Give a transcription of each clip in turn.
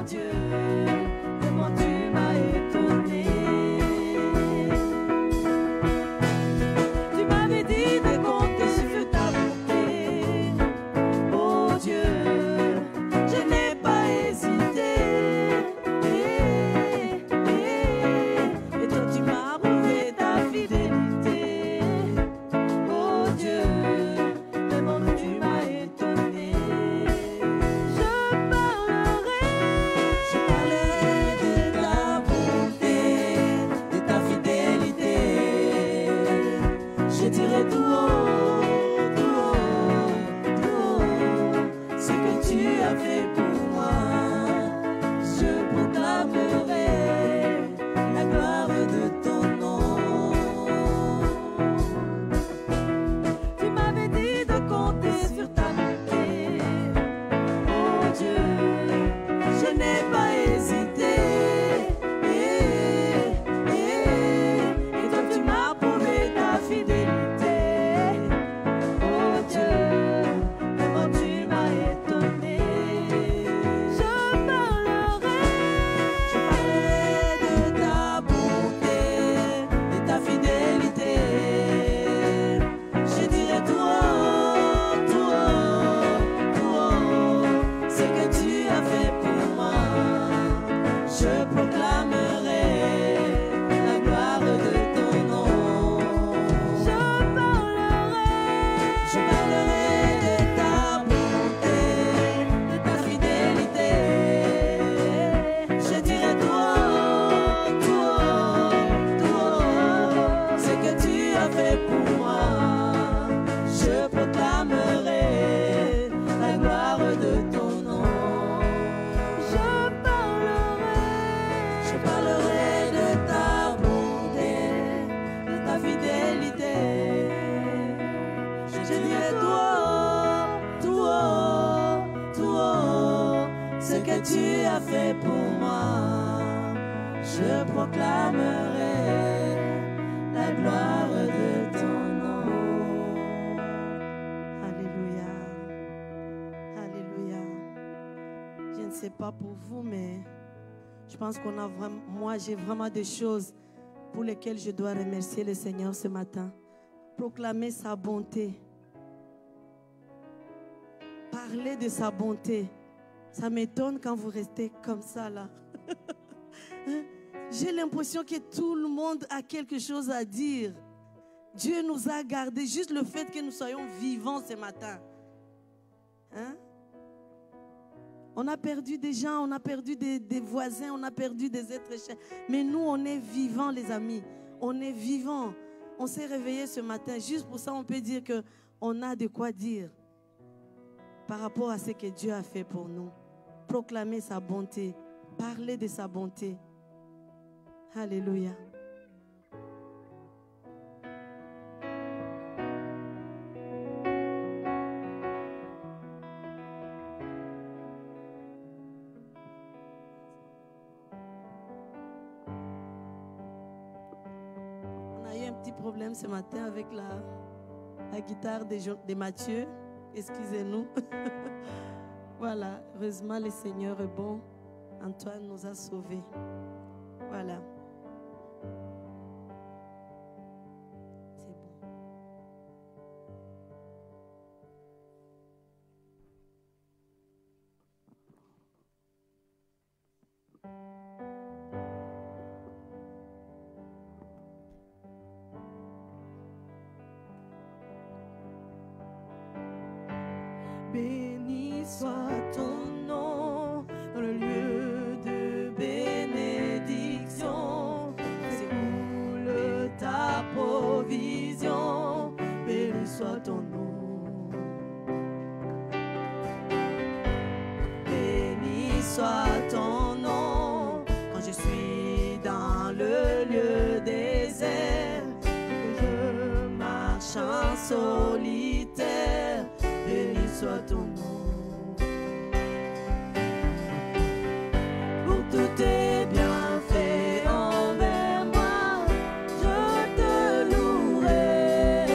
Dieu, comment tu m'as étonné. Tu m'avais dit de compter sur ta bonté. Oh Dieu, je n'ai pas hésité. Et toi tu m'as prouvé ta fidélité. Oh Dieu, comment tu m'as étonné. Je parlerai de ta bonté, de ta fidélité. Je dirai tout haut, tout haut, tout haut, ce que tu as fait pour moi. Je proclamerai la gloire de ton nom. Tu m'avais dit de compter sur ta bonté. Oh Dieu, je n'ai pas hésité. Et toi tu m'as prouvé ta fidélité. Oh Dieu, comment tu m'as étonné. Je parlerai de ta bonté, de ta fidélité. Je dirai tout haut, tout haut, tout haut, ce que tu as fait pour moi. Je proclamerai la gloire de ton nom. Je parlerai de ta bonté, de ta fidélité. Je dirai tout haut, tout haut, tout haut, ce que tu as fait pour moi. Je proclamerai la gloire de ton nom. Je parlerai de ta bonté, de ta fidélité. Je dirai tout haut, tout haut, tout haut, ce que tu as fait pour moi. Je proclamerai la gloire de ton nom. Alléluia. Alléluia. Je ne sais pas pour vous, mais je pense qu'on a vraiment, moi j'ai vraiment des choses pour lesquelles je dois remercier le Seigneur ce matin. Proclamer sa bonté. Parler de sa bonté. Ça m'étonne quand vous restez comme ça là. J'ai l'impression que tout le monde a quelque chose à dire. Dieu nous a gardés, juste le fait que nous soyons vivants ce matin. Hein? On a perdu des gens, on a perdu des voisins, on a perdu des êtres chers. Mais nous, on est vivants, les amis. On est vivants. On s'est réveillés ce matin. Juste pour ça, on peut dire qu'on a de quoi dire par rapport à ce que Dieu a fait pour nous. Proclamer sa bonté. Parler de sa bonté. Alléluia. Petit problème ce matin avec la guitare de Mathieu. Excusez-nous. Voilà, heureusement le Seigneur est bon. Antoine nous a sauvés. Voilà. C'est bon. Béni soit ton nom dans le lieu de bénédiction. S'écoule ta provision. Béni soit ton nom. Béni soit ton nom quand je suis dans le lieu désert, que je marche en solitaire. Béni soit ton nom. Pour tous tes bienfaits envers moi, je te louerai.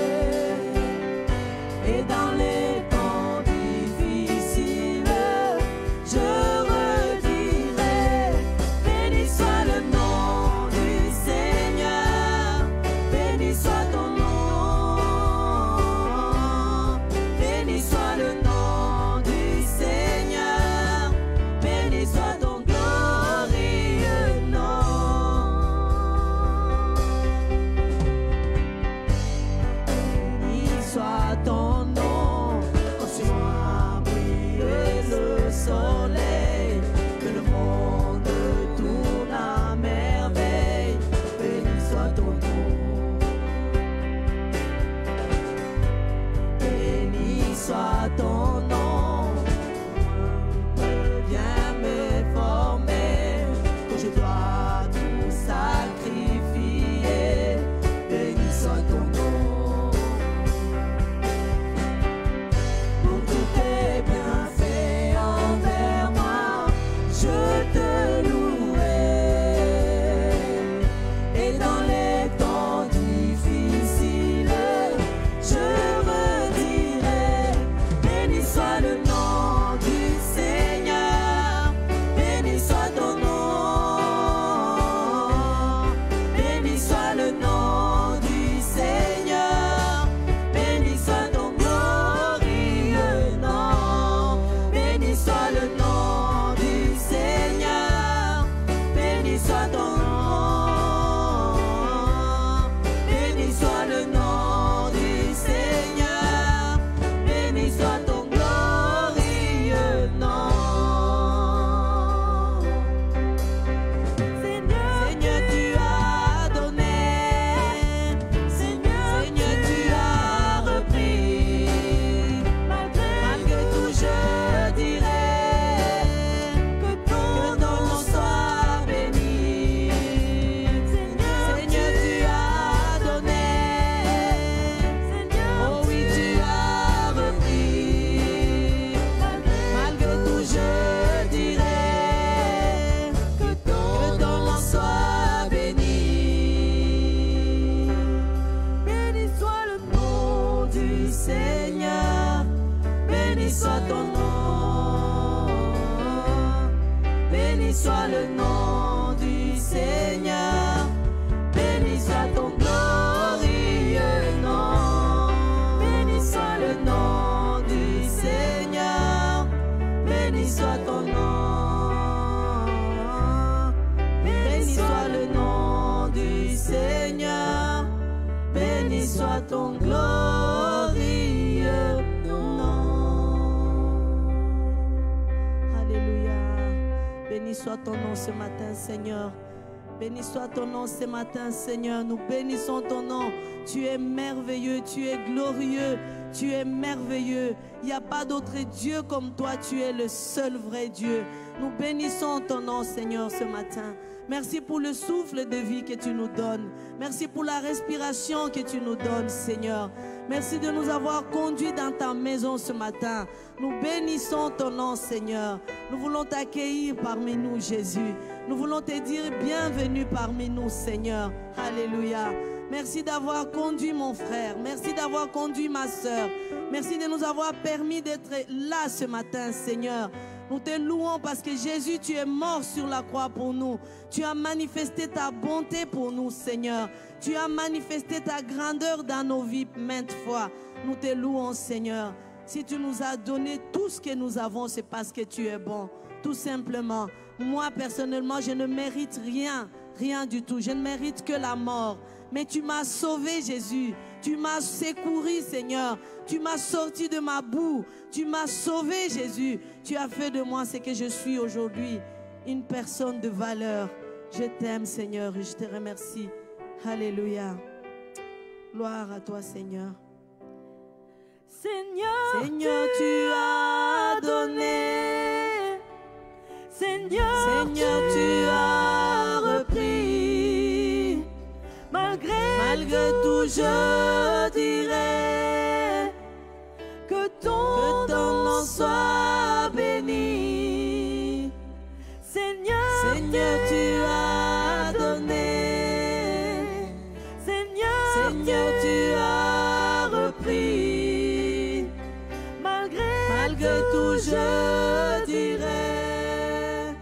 Et dans les temps difficiles, je redirai Seigneur. Béni soit ton nom. Béni soit le nom du Seigneur. Béni soit ton glorieux nom. Béni soit le nom du Seigneur. Béni soit ton nom. Béni soit le nom du Seigneur. Béni soit ton glorieux nom. Alléluia. Béni soit ton nom ce matin, Seigneur. Béni soit ton nom ce matin, Seigneur. Nous bénissons ton nom. Tu es merveilleux, tu es glorieux, tu es merveilleux. Il n'y a pas d'autre Dieu comme toi. Tu es le seul vrai Dieu. Nous bénissons ton nom, Seigneur, ce matin. Merci pour le souffle de vie que tu nous donnes. Merci pour la respiration que tu nous donnes, Seigneur. Merci de nous avoir conduits dans ta maison ce matin. Nous bénissons ton nom, Seigneur. Nous voulons t'accueillir parmi nous, Jésus. Nous voulons te dire bienvenue parmi nous, Seigneur. Alléluia. Merci d'avoir conduit mon frère. Merci d'avoir conduit ma soeur. Merci de nous avoir permis d'être là ce matin, Seigneur. Nous te louons parce que Jésus, tu es mort sur la croix pour nous. Tu as manifesté ta bonté pour nous, Seigneur. Tu as manifesté ta grandeur dans nos vies maintes fois. Nous te louons, Seigneur. Si tu nous as donné tout ce que nous avons, c'est parce que tu es bon. Tout simplement. Moi, personnellement, je ne mérite rien. Rien du tout. Je ne mérite que la mort. Mais tu m'as sauvé, Jésus. Tu m'as secouru, Seigneur. Tu m'as sorti de ma boue. Tu m'as sauvé, Jésus. Tu as fait de moi ce que je suis aujourd'hui. Une personne de valeur. Je t'aime, Seigneur, et je te remercie. Alléluia. Gloire à toi, Seigneur. Seigneur, Seigneur, tu as donné. Seigneur, tu as repris. Malgré tout, je dirais que ton nom soit béni. Seigneur, tu as donné. Seigneur, tu as repris. malgré tout, je dirais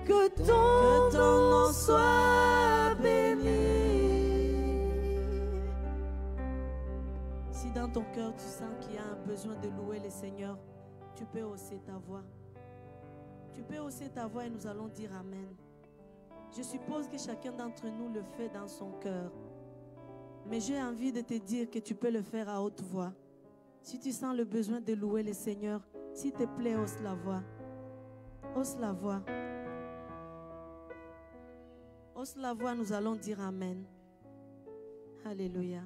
que ton nom soit béni. Si dans ton cœur tu sens qu'il y a un besoin de louer le Seigneur, tu peux hausser ta voix. Tu peux hausser ta voix et nous allons dire Amen. Je suppose que chacun d'entre nous le fait dans son cœur. Mais j'ai envie de te dire que tu peux le faire à haute voix. Si tu sens le besoin de louer le Seigneur, s'il te plaît, hausse la voix. Hausse la voix. Hausse la voix, nous allons dire Amen. Alléluia.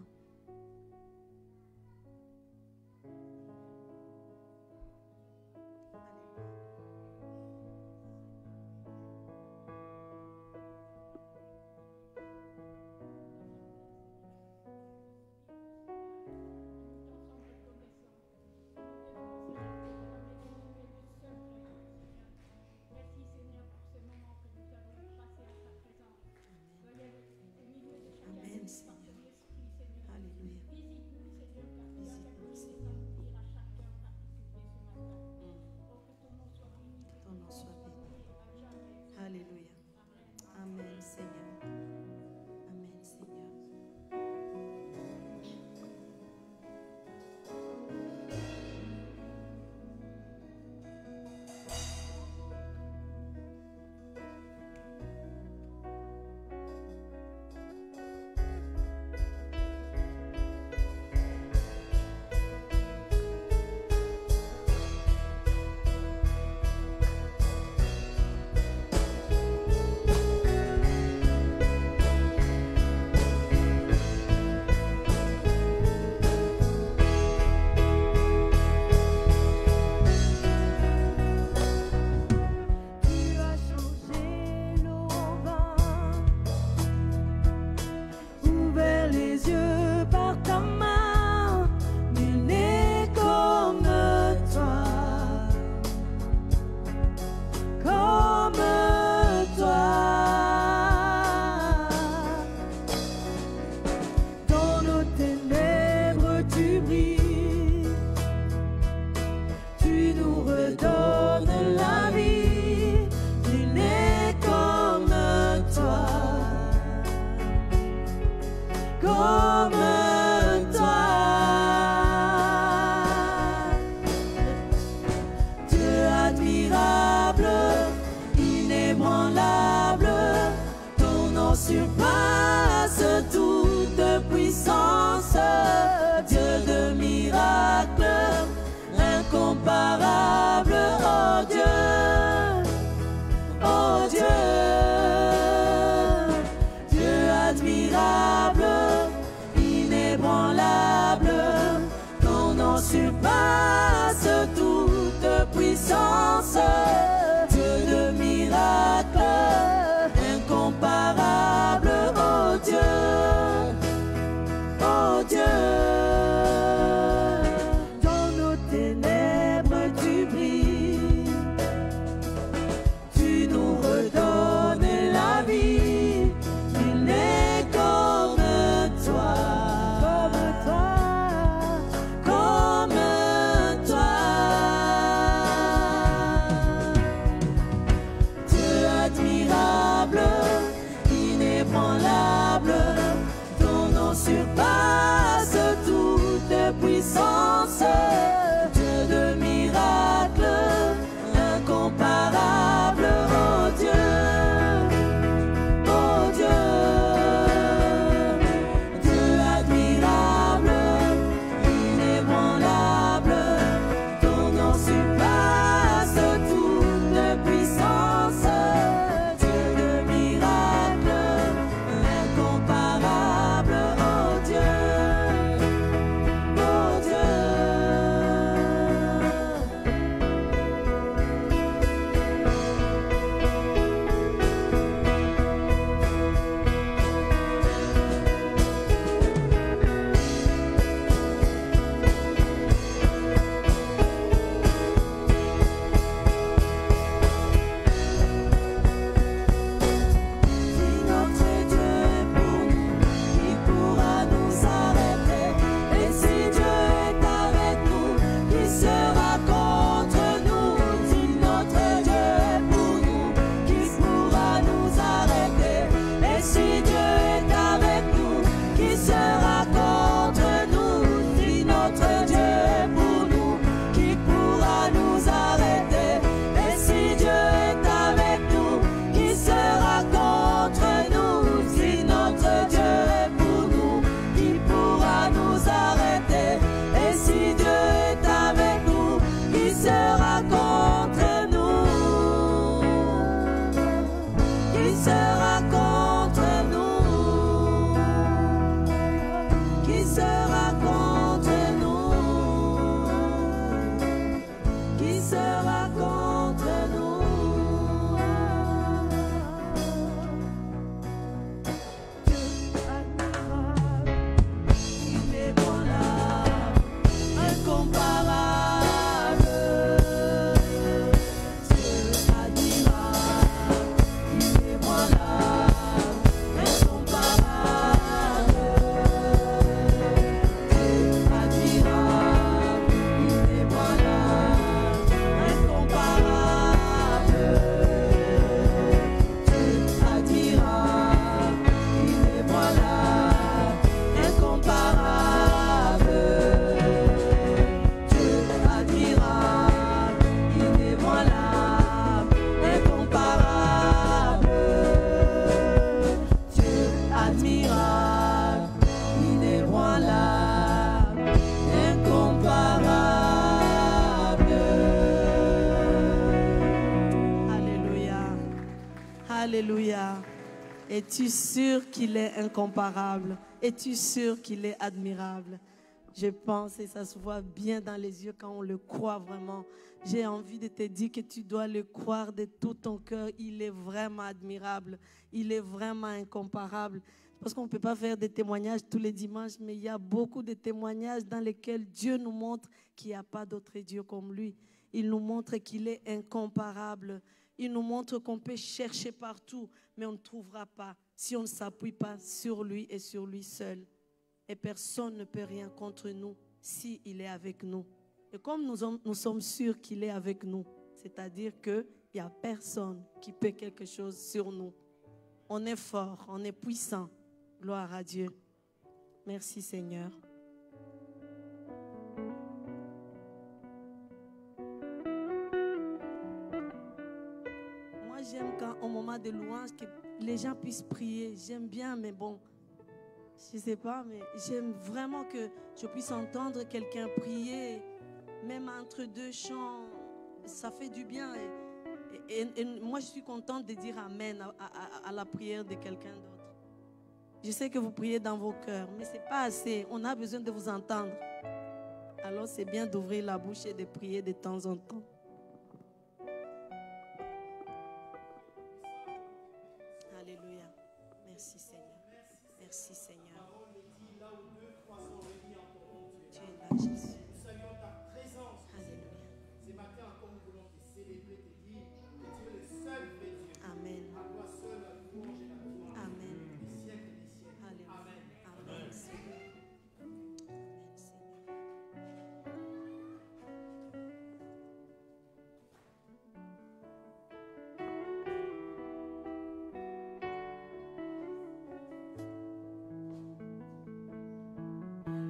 surpasse toute puissance, Dieu de miracles, incomparable, oh Dieu, Dieu admirable, inébranlable, ton nom surpasse toute puissance, Dieu de miracles, incomparable, oh Dieu, dans nos ténèbres tu brilles, tu nous redonnes la vie, il n'est comme toi, comme toi, Dieu admirable, inébranlable, ton nom surpasse toute puissance, Dieu de miracles, incomparable, oh Dieu, Dieu admirable, inébranlable, ton nom surpasse toute puissance, Dieu de miracles, incomparable, oh Dieu, Alléluia. Es-tu sûr qu'il est incomparable? Es-tu sûr qu'il est admirable? Je pense, et ça se voit bien dans les yeux quand on le croit vraiment. J'ai envie de te dire que tu dois le croire de tout ton cœur. Il est vraiment admirable. Il est vraiment incomparable. Parce qu'on ne peut pas faire des témoignages tous les dimanches, mais il y a beaucoup de témoignages dans lesquels Dieu nous montre qu'il n'y a pas d'autre Dieu comme lui. Il nous montre qu'il est incomparable. Il nous montre qu'on peut chercher partout, mais on ne trouvera pas si on ne s'appuie pas sur lui et sur lui seul. Et personne ne peut rien contre nous s'il est avec nous. Et comme nous sommes sûrs qu'il est avec nous, c'est-à-dire qu'il n'y a personne qui peut quelque chose sur nous. On est fort, on est puissant. Gloire à Dieu. Merci Seigneur. Moi j'aime quand au moment de louange que les gens puissent prier. J'aime bien, mais bon, je ne sais pas, mais j'aime vraiment que je puisse entendre quelqu'un prier, même entre deux chants. Ça fait du bien. Et moi, je suis contente de dire Amen à la prière de quelqu'un d'autre. Je sais que vous priez dans vos cœurs, mais ce n'est pas assez. On a besoin de vous entendre. Alors, c'est bien d'ouvrir la bouche et de prier de temps en temps. Alléluia. Merci, Seigneur. Merci, Seigneur. Tu es là, Jésus.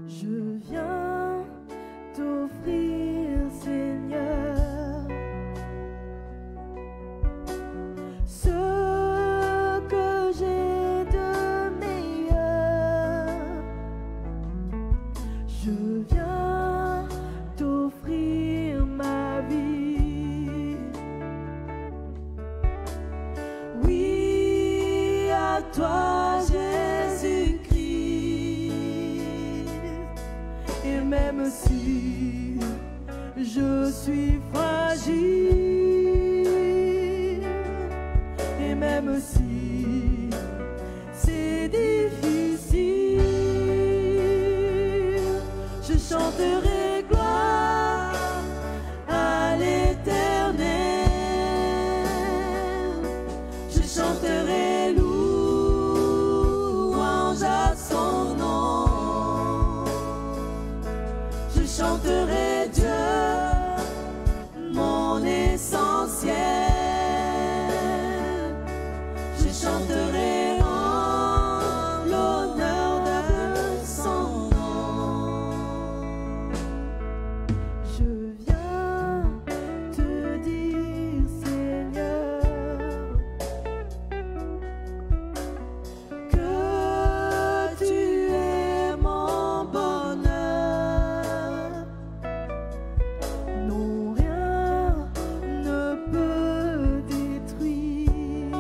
Je viens t'offrir, Seigneur, ce que j'ai de meilleur. Je viens t'offrir ma vie. Oui, à toi, Jésus-Christ. Et même si je suis fragile, et même si c'est difficile, je chanterai gloire à l'Éternel. Je chanterai louange à son nom. Je chanterai Dieu, mon essentiel. Je chanterai en l'honneur de son nom. Je viens te dire, Seigneur, que tu es mon bonheur. Non, rien ne peut détruire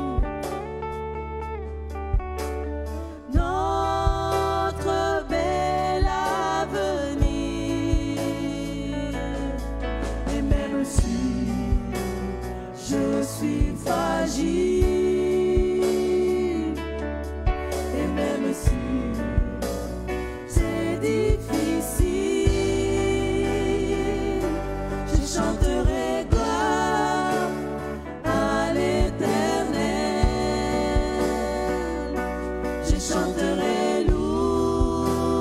notre bel avenir. Et même si je suis fragile, et même si c'est difficile, je chanterai gloire à l'Éternel. Je chanterai louange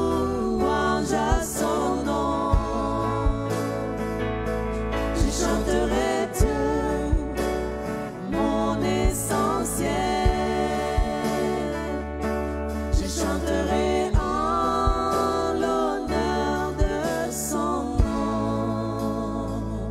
à son nom. Je chanterai Dieu, mon essentiel. Je chanterai en l'honneur de son nom.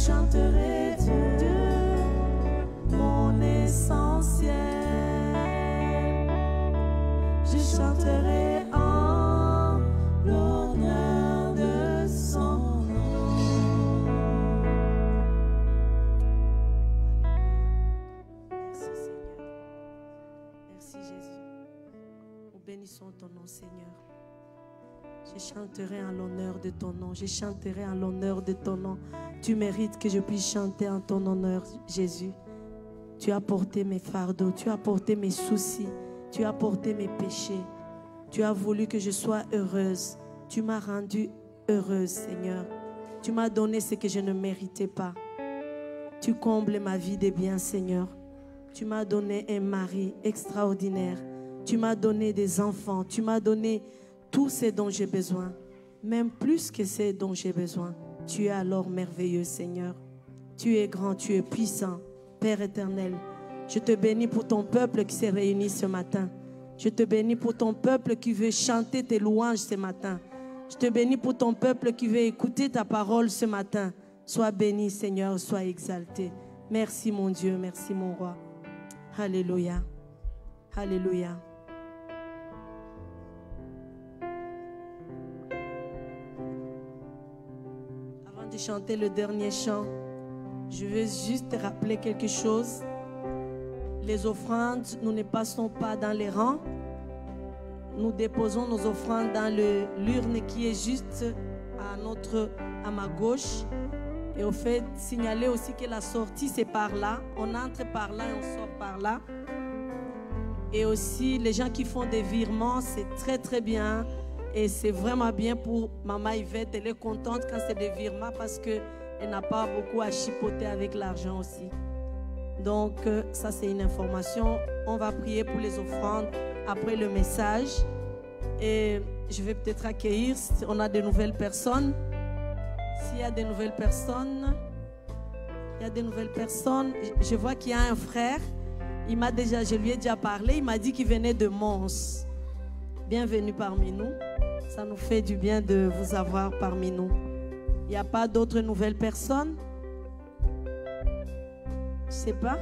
chanterai Dieu, mon essentiel. Je chanterai en l'honneur de son nom. Merci Seigneur. Merci Jésus. Nous bénissons ton nom Seigneur. Je chanterai en l'honneur de ton nom. Je chanterai en l'honneur de ton nom. Tu mérites que je puisse chanter en ton honneur, Jésus. Tu as porté mes fardeaux, tu as porté mes soucis, tu as porté mes péchés. Tu as voulu que je sois heureuse. Tu m'as rendue heureuse, Seigneur. Tu m'as donné ce que je ne méritais pas. Tu combles ma vie de bien, Seigneur. Tu m'as donné un mari extraordinaire. Tu m'as donné des enfants. Tu m'as donné tout ce dont j'ai besoin, même plus que ce dont j'ai besoin. Tu es alors merveilleux, Seigneur. Tu es grand, tu es puissant, Père éternel. Je te bénis pour ton peuple qui s'est réuni ce matin. Je te bénis pour ton peuple qui veut chanter tes louanges ce matin. Je te bénis pour ton peuple qui veut écouter ta parole ce matin. Sois béni, Seigneur, sois exalté. Merci, mon Dieu, merci, mon roi. Alléluia. Alléluia. De chanter le dernier chant, je veux juste te rappeler quelque chose. Les offrandes, nous ne passons pas dans les rangs. Nous déposons nos offrandes dans l'urne qui est juste à ma gauche. Et au fait, signaler aussi que la sortie c'est par là. On entre par là et on sort par là. Et aussi les gens qui font des virements, c'est très très bien. Et c'est vraiment bien pour Maman Yvette. Elle est contente quand c'est des virements parce qu'elle n'a pas beaucoup à chipoter avec l'argent aussi. Donc, ça c'est une information. On va prier pour les offrandes après le message. Et je vais peut-être accueillir si on a de nouvelles personnes. S'il y a de nouvelles personnes, je vois qu'il y a un frère. Je lui ai déjà parlé. Il m'a dit qu'il venait de Mons. Bienvenue parmi nous. Ça nous fait du bien de vous avoir parmi nous. Il n'y a pas d'autres nouvelles personnes? Je ne sais pas.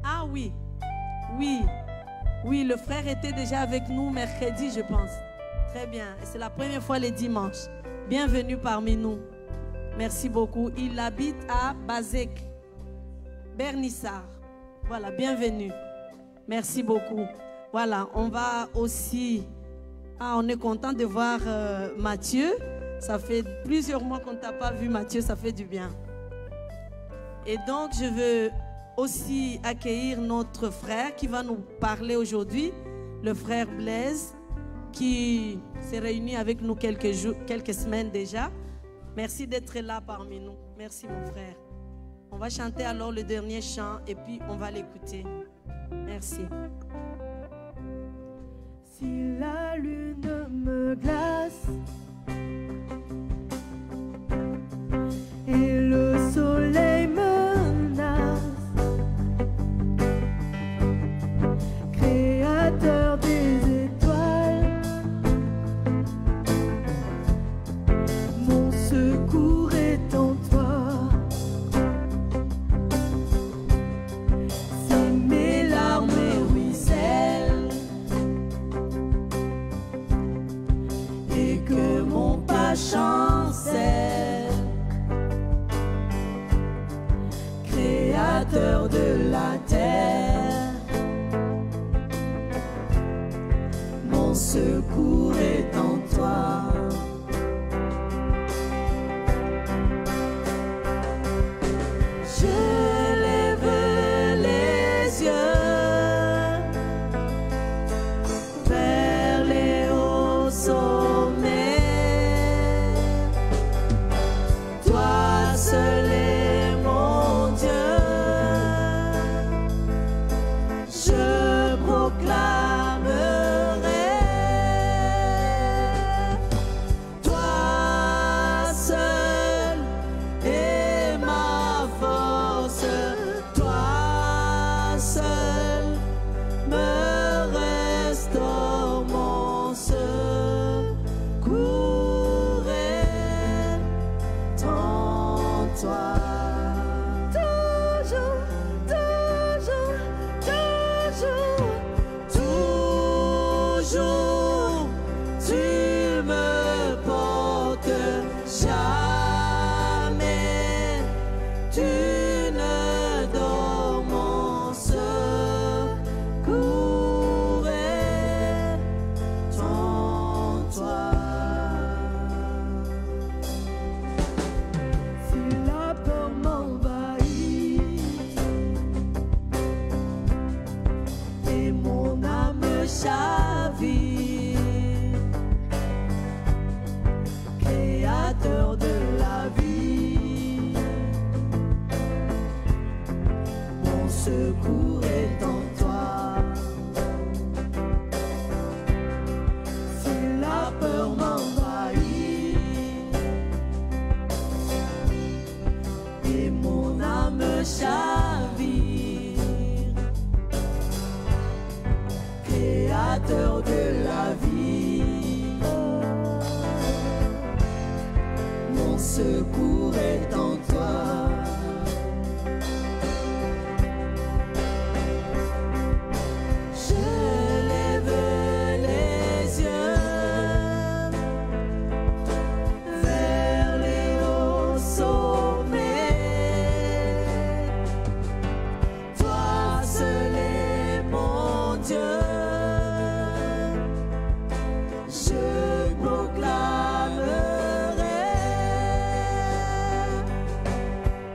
Ah oui. Oui, le frère était déjà avec nous mercredi, je pense. Très bien. C'est la première fois les dimanches. Bienvenue parmi nous. Merci beaucoup. Il habite à Bazek, Bernissard. Voilà, bienvenue. Merci beaucoup. Voilà, on va aussi... on est content de voir Mathieu. Ça fait plusieurs mois qu'on ne t'a pas vu, Mathieu, ça fait du bien. Et donc, je veux aussi accueillir notre frère qui va nous parler aujourd'hui, le frère Blaise, qui s'est réuni avec nous quelques semaines déjà. Merci d'être là parmi nous. Merci, mon frère. On va chanter alors le dernier chant et puis on va l'écouter. Merci. Si la lune me glace et le soleil menace, créateur des étoiles, mon secours est en toi. Si mes larmes ruissellent et que mon pas chancelle, créateur de la terre, mon secours est en toi. Je lève les yeux vers les hauts sommets. secours est en toi. Je lève les yeux vers les hauts sommets. Toi seul est mon Dieu. Je proclamerai.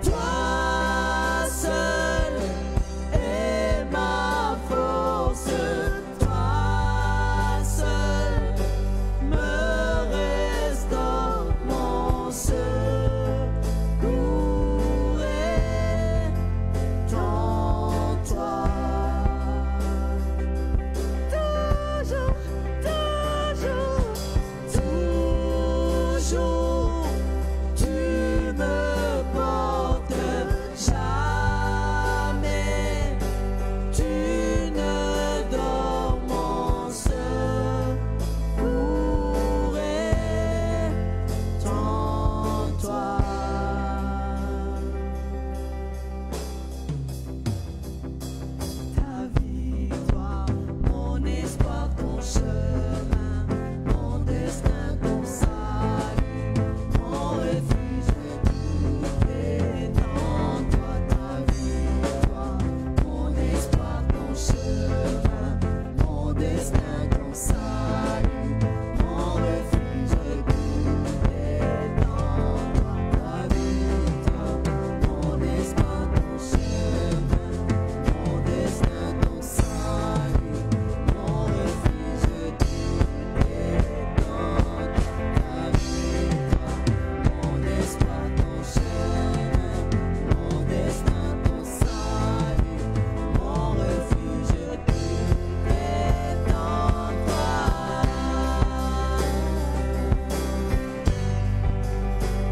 Toi seul est ma force. Toi seul me restaure. Mon secours est en toi. Toujours, toujours, tu me portes. Jamais tu ne dors. Mon secours est en toi. Ta victoire, mon espoir, ton chemin, mon destin, ton salut, mon refuge, tout est en toi. Ta victoire, mon espoir, ton chemin, mon destin, ton salut, mon refuge, tout est en toi. Ta victoire, mon espoir, ton chemin, mon destin, ton salut, mon refuge, tout est en toi. Ta victoire, mon espoir, ton chemin, mon destin, ton salut, mon refuge, tout est en toi.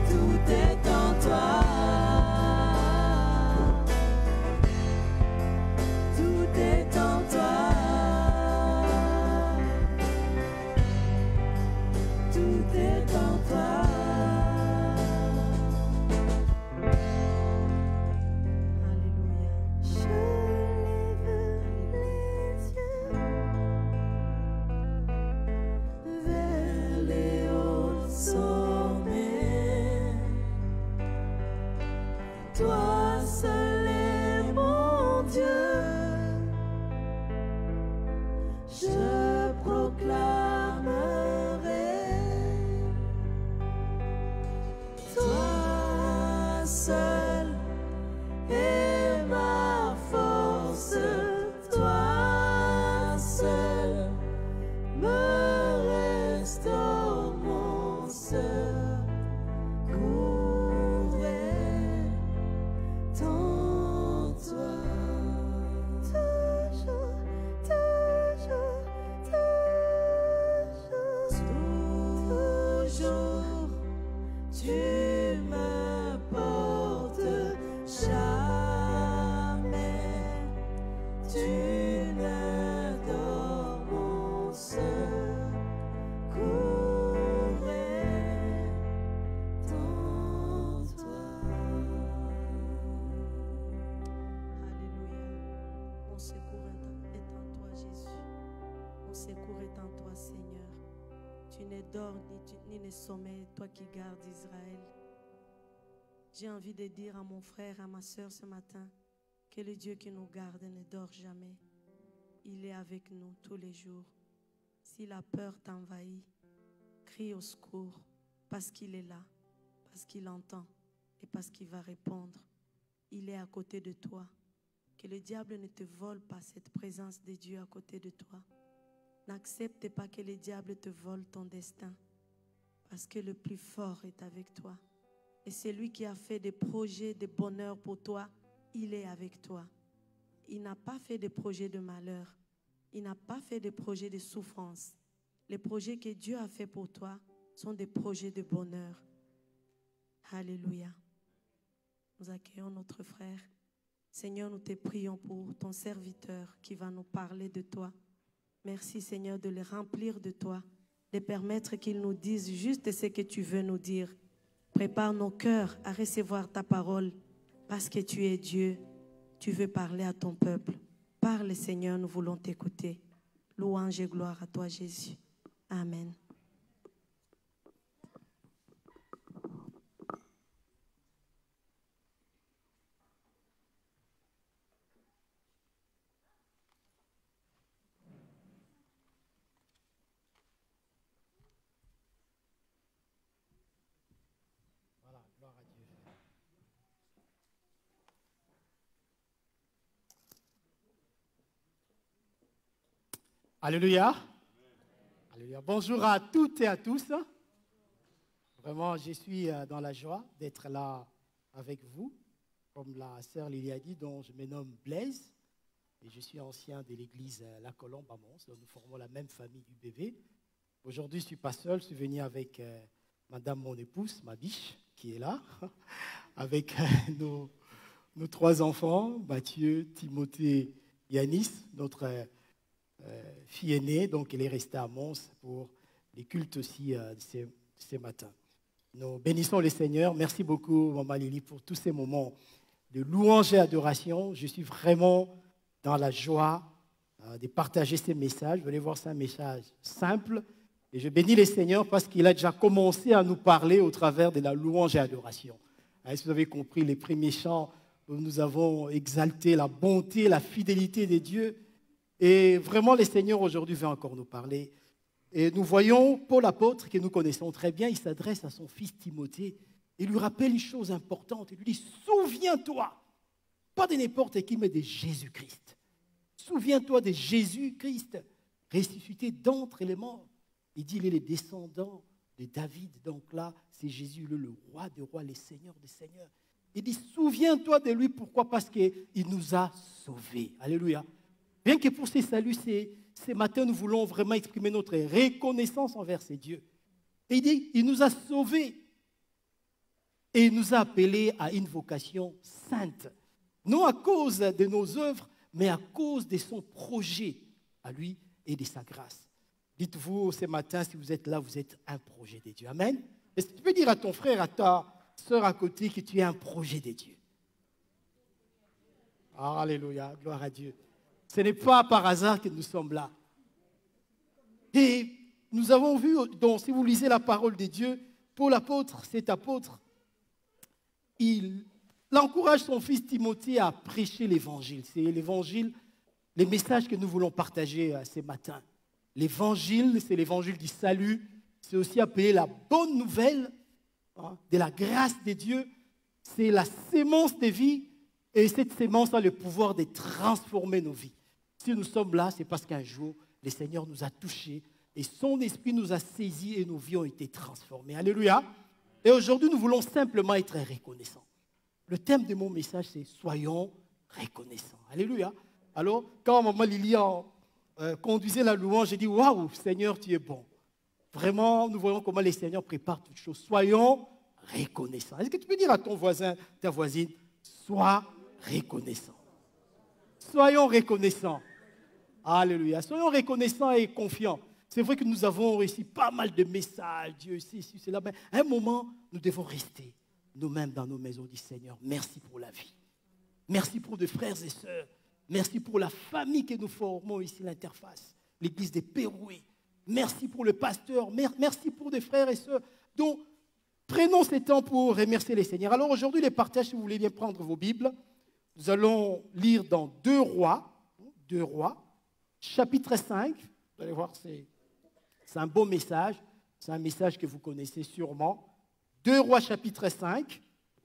Tout est en toi. Tout est en toi. Tout est en toi. Alléluia. Je lève les yeux vers les hauts sommets. Toi seul est mon Dieu. Je proclamerai. Toi seul est ma force. Toi seul me restaure. Mon secours est en toi. Toujours, toujours, toujours, tu me portes. Jamais tu ne dors. Mon secours est en toi. Alléluia. Mon secours est en toi, Jésus. Mon secours est en toi, Seigneur. Tu ne dors ni ne sommeilles, toi qui gardes Israël. J'ai envie de dire à mon frère, à ma soeur ce matin, que le Dieu qui nous garde ne dort jamais. Il est avec nous tous les jours. Si la peur t'envahit, crie au secours, parce qu'il est là, parce qu'il entend et parce qu'il va répondre. Il est à côté de toi. Que le diable ne te vole pas cette présence de Dieu à côté de toi. N'accepte pas que le diable te vole ton destin, parce que le plus fort est avec toi. Et c'est lui qui a fait des projets de bonheur pour toi. Il est avec toi. Il n'a pas fait des projets de malheur. Il n'a pas fait des projets de souffrance. Les projets que Dieu a fait pour toi sont des projets de bonheur. Alléluia. Nous accueillons notre frère. Seigneur, nous te prions pour ton serviteur qui va nous parler de toi. Merci Seigneur de le remplir de toi, de permettre qu'il nous dise juste ce que tu veux nous dire. Prépare nos cœurs à recevoir ta parole parce que tu es Dieu. Tu veux parler à ton peuple. Parle, Seigneur, nous voulons t'écouter. Louange et gloire à toi, Jésus. Amen. Voilà, gloire à Dieu. Alléluia. Alléluia. Bonjour à toutes et à tous. Vraiment, je suis dans la joie d'être là avec vous. Comme la sœur Lily a dit, dont je me nomme Blaise. Et je suis ancien de l'église La Colombe à Mons. Nous formons la même famille UBV. Aujourd'hui, je ne suis pas seul. Je suis venu avec madame, mon épouse, ma biche, qui est là. Avec nos 3 enfants, Mathieu, Timothée, Yanis, notre fille aînée. Donc, elle est restée à Mons pour les cultes aussi ce matin. Nous bénissons le Seigneur. Merci beaucoup, Maman Lily, pour tous ces moments de louange et adoration. Je suis vraiment dans la joie de partager ces messages. Vous allez voir, c'est un message simple. Et je bénis le Seigneur parce qu'il a déjà commencé à nous parler au travers de la louange et adoration. Si vous avez compris, les premiers chants où nous avons exalté la bonté, la fidélité de Dieu. Et vraiment, le Seigneur aujourd'hui veut encore nous parler. Et nous voyons Paul apôtre, que nous connaissons très bien, il s'adresse à son fils Timothée. Il lui rappelle une chose importante. Il lui dit, souviens-toi, pas de n'importe qui, mais de Jésus-Christ. Souviens-toi de Jésus-Christ, ressuscité d'entre les morts. Il dit, il est le descendant de David. Donc là, c'est Jésus, le roi des rois, le Seigneur des seigneurs. Il dit, souviens-toi de lui. Pourquoi? Parce qu'il nous a sauvés. Alléluia. Rien que pour ces saluts, ce matin, nous voulons vraiment exprimer notre reconnaissance envers ces dieux. Et il dit, il nous a sauvés. Et il nous a appelés à une vocation sainte. Non à cause de nos œuvres, mais à cause de son projet à lui et de sa grâce. Dites-vous ce matin, si vous êtes là, vous êtes un projet de Dieu. Amen. Est-ce que tu peux dire à ton frère, à ta soeur à côté que tu es un projet de Dieu? Alléluia, gloire à Dieu. Ce n'est pas par hasard que nous sommes là. Et nous avons vu, donc, si vous lisez la parole de Dieu, Paul apôtre, cet apôtre, il encourage son fils Timothée à prêcher l'évangile. C'est l'évangile, les messages que nous voulons partager ce matin. L'évangile, c'est l'évangile du salut. C'est aussi appelé la bonne nouvelle de la grâce de Dieu. C'est la sémence de vie. Et cette sémence a le pouvoir de transformer nos vies. Si nous sommes là, c'est parce qu'un jour, le Seigneur nous a touchés et son esprit nous a saisis et nos vies ont été transformées. Alléluia. Et aujourd'hui, nous voulons simplement être reconnaissants. Le thème de mon message, c'est « Soyons reconnaissants ». Alléluia. Alors, quand Maman Lily conduisait la louange, j'ai dit « Waouh, Seigneur, tu es bon ». Vraiment, nous voyons comment le Seigneur prépare toutes choses. Soyons reconnaissants. Est-ce que tu peux dire à ton voisin, ta voisine, « Sois reconnaissant ». Soyons reconnaissants. Alléluia. Soyons reconnaissants et confiants. C'est vrai que nous avons reçu pas mal de messages, Dieu, ceci, cela, mais à un moment, nous devons rester nous-mêmes dans nos maisons du Seigneur. Merci pour la vie. Merci pour des frères et sœurs. Merci pour la famille que nous formons ici, l'Interface, l'église des Péroués. Merci pour le pasteur. Merci pour des frères et sœurs. Donc, prenons ce temps pour remercier les Seigneurs. Alors aujourd'hui, les partages, si vous voulez bien prendre vos Bibles, nous allons lire dans 2 Rois, chapitre 5. Vous allez voir, c'est un beau message. C'est un message que vous connaissez sûrement. 2 Rois, chapitre 5.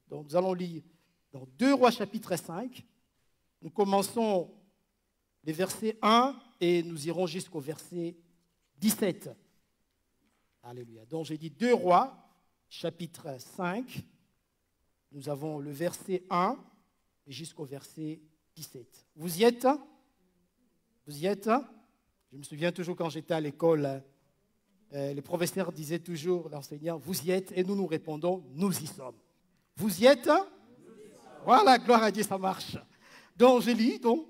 Donc, nous allons lire dans 2 Rois, chapitre 5. Nous commençons les versets 1 et nous irons jusqu'au verset 17. Alléluia. Donc, j'ai dit 2 Rois, chapitre 5. Nous avons le verset 1 jusqu'au verset 17. Vous y êtes? Vous y êtes? Je me souviens toujours quand j'étais à l'école, les professeurs disaient toujours, l'enseignant, vous y êtes? Et nous répondons, nous y sommes. Vous y êtes? Voilà, gloire à Dieu, ça marche. Donc, je lis, donc,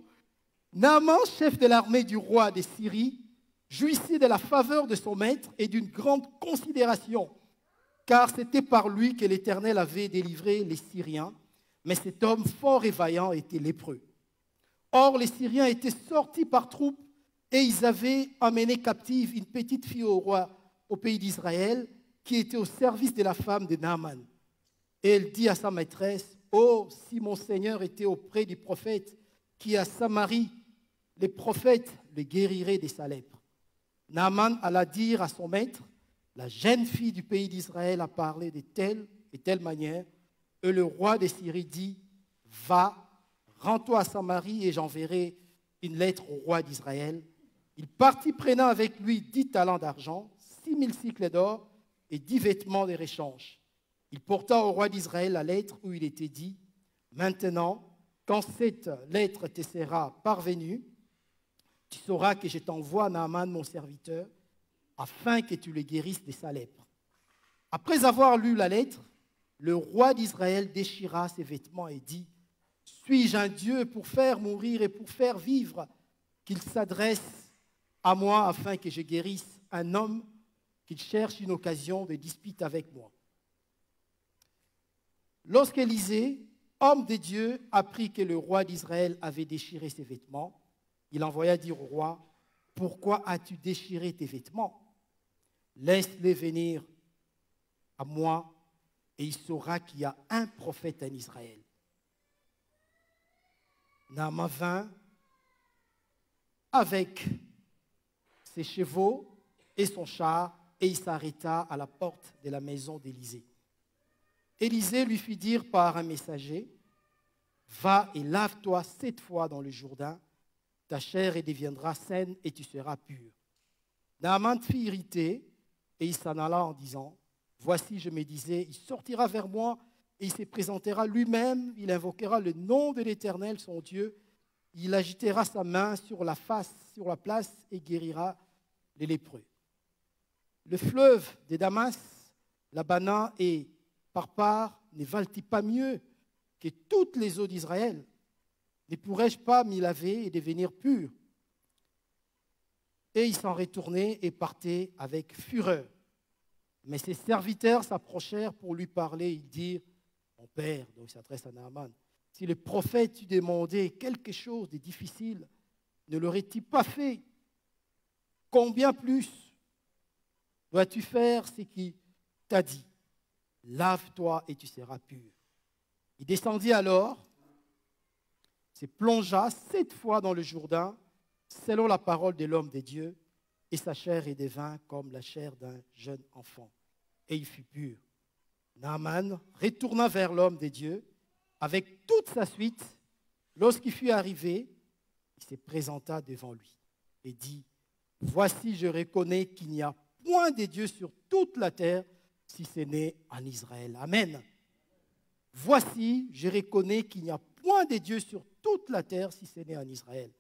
Naaman, chef de l'armée du roi de Syrie, jouissait de la faveur de son maître et d'une grande considération. car c'était par lui que l'Éternel avait délivré les Syriens, mais cet homme fort et vaillant était lépreux. Or, les Syriens étaient sortis par troupes et ils avaient emmené captive une petite fille au roi, au pays d'Israël, qui était au service de la femme de Naaman. Et elle dit à sa maîtresse, « Oh, si mon Seigneur était auprès du prophète qui est à Samarie, les prophètes le guériraient de sa lèpre. » Naaman alla dire à son maître, « La jeune fille du pays d'Israël a parlé de telle et telle manière. » Et le roi de Syrie dit, « Va, rends-toi à Samarie et j'enverrai une lettre au roi d'Israël. » Il partit prenant avec lui 10 talents d'argent, 6000 cycles d'or et 10 vêtements de réchange. Il porta au roi d'Israël la lettre où il était dit, « Maintenant, quand cette lettre te sera parvenue, tu sauras que je t'envoie Naaman, mon serviteur, afin que tu le guérisses de sa lèpre. » Après avoir lu la lettre, le roi d'Israël déchira ses vêtements et dit, « Suis-je un Dieu pour faire mourir et pour faire vivre, qu'il s'adresse à moi afin que je guérisse un homme qu'il cherche une occasion de dispute avec moi. » Lorsqu'Élisée, homme de Dieu, apprit que le roi d'Israël avait déchiré ses vêtements, il envoya dire au roi, « Pourquoi as-tu déchiré tes vêtements? Laisse-les venir à moi et il saura qu'il y a un prophète en Israël. » Naaman vint avec ses chevaux et son char et il s'arrêta à la porte de la maison d'Élisée. Élisée lui fit dire par un messager, « Va et lave-toi 7 fois dans le Jourdain, ta chair deviendra saine et tu seras pur. » Naaman fut irrité et il s'en alla en disant, « Voici, je me disais, il sortira vers moi et il se présentera lui-même, il invoquera le nom de l'Éternel, son Dieu, il agitera sa main sur la place et guérira les lépreux. » Le fleuve de Damas, l'Abana et Parpar ne valent-ils pas mieux que toutes les eaux d'Israël? Ne pourrais-je pas m'y laver et devenir pur? Et il s'en retournait et partait avec fureur. Mais ses serviteurs s'approchèrent pour lui parler. Ils dirent, « Mon père, » donc il s'adresse à Naaman, « si le prophète eût demandé quelque chose de difficile, ne l'aurait-il pas fait? Combien plus dois-tu faire ce qu'il t'a dit? Lave-toi et tu seras pur. » Il descendit alors, se plongea 7 fois dans le Jourdain, selon la parole de l'homme de Dieu, et sa chair devint comme la chair d'un jeune enfant. Et il fut pur. Naaman retourna vers l'homme de Dieu avec toute sa suite. Lorsqu'il fut arrivé, il se présenta devant lui et dit, « Voici, je reconnais qu'il n'y a point de Dieu sur toute la terre, si ce n'est en Israël. » Amen. Voici, je reconnais qu'il n'y a point de Dieu sur toute la terre, si ce n'est en Israël.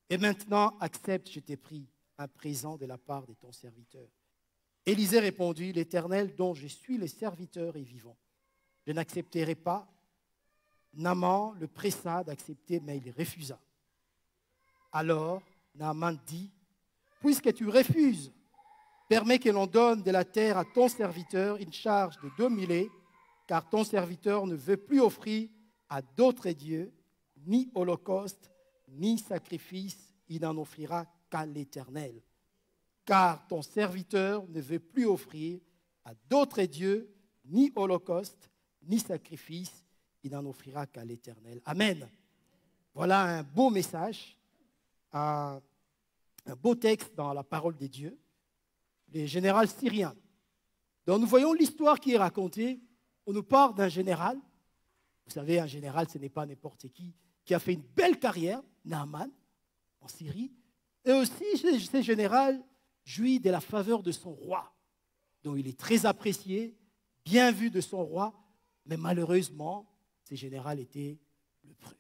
Et maintenant, accepte, je t'ai pris, un présent de la part de ton serviteur. Élisée répondit, « L'Éternel dont je suis le serviteur est vivant. Je n'accepterai pas. » Naaman le pressa d'accepter, mais il refusa. Alors Naaman dit, « Puisque tu refuses, permets que l'on donne de la terre à ton serviteur une charge de 2 milles, car ton serviteur ne veut plus offrir à d'autres dieux, ni holocauste, ni sacrifice, il n'en offrira qu'à l'Éternel. Car ton serviteur ne veut plus offrir à d'autres dieux, ni holocauste, ni sacrifice, il n'en offrira qu'à l'Éternel. » Amen. Voilà un beau message, un beau texte dans la parole de Dieu. Les généraux syriens. Donc nous voyons l'histoire qui est racontée. On nous parle d'un général. Vous savez, un général, ce n'est pas n'importe qui a fait une belle carrière, Naaman, en Syrie. Et aussi, ce général jouit de la faveur de son roi. Donc il est très apprécié, bien vu de son roi, mais malheureusement, ce général était lépreux.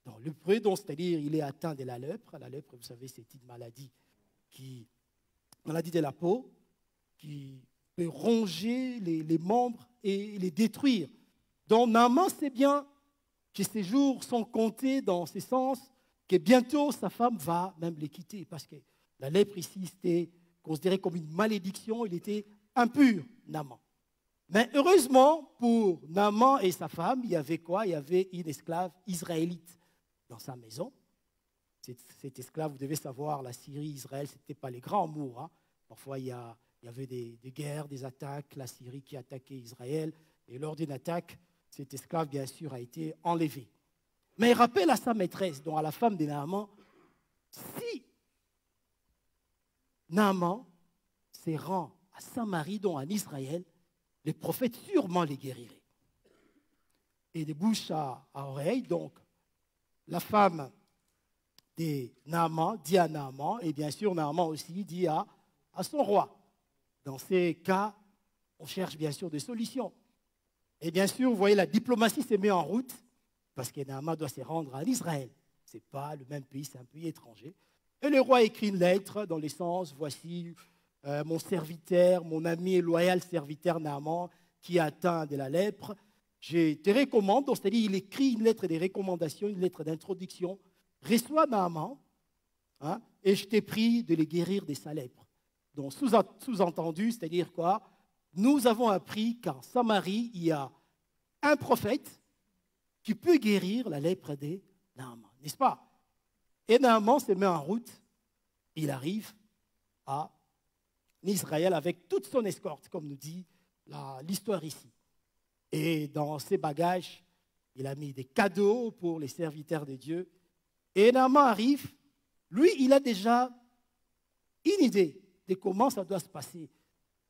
Donc lépreux, c'est-à-dire il est atteint de la lèpre. La lèpre, vous savez, c'est une maladie de la peau qui peut ronger les membres et les détruire. Donc Naaman sait bien que ses jours sont comptés dans ce sens que bientôt sa femme va même les quitter parce que la lèpre ici c'était considéré comme une malédiction, il était impur, Naaman. Mais heureusement pour Naaman et sa femme, il y avait quoi? Il y avait une esclave israélite dans sa maison. Cette esclave, vous devez savoir, la Syrie, Israël, ce n'était pas les grands amours. Hein. Parfois, il y avait des guerres, des attaques, la Syrie qui attaquait Israël. Et lors d'une attaque, cet esclave, bien sûr, a été enlevé. Mais il rappelle à sa maîtresse, donc à la femme de Naaman, si Naaman se rend à Samarie, donc en Israël, les prophètes sûrement les guériraient. Et de bouche à oreille, donc, la femme de Naaman dit à Naaman, et bien sûr Naaman aussi dit à son roi. Dans ces cas, on cherche bien sûr des solutions. Et bien sûr, vous voyez, la diplomatie se met en route, parce que Naaman doit se rendre en Israël. Ce n'est pas le même pays, c'est un pays étranger. Et le roi écrit une lettre dans le sens, voici mon serviteur, mon ami et loyal serviteur Naaman, qui est atteint de la lèpre. Je te recommande, c'est-à-dire il écrit une lettre de recommandation, une lettre d'introduction. Reçois Naaman, hein, et je t'ai prie de les guérir de sa lèpre. Donc sous-entendu, c'est-à-dire quoi? Nous avons appris qu'en Samarie, il y a un prophète qui peut guérir la lèpre de Naaman, n'est-ce pas? Et Naaman se met en route, il arrive à Israël avec toute son escorte, comme nous dit l'histoire ici. Et dans ses bagages, il a mis des cadeaux pour les serviteurs de Dieu. Et Naaman arrive, lui, il a déjà une idée de comment ça doit se passer.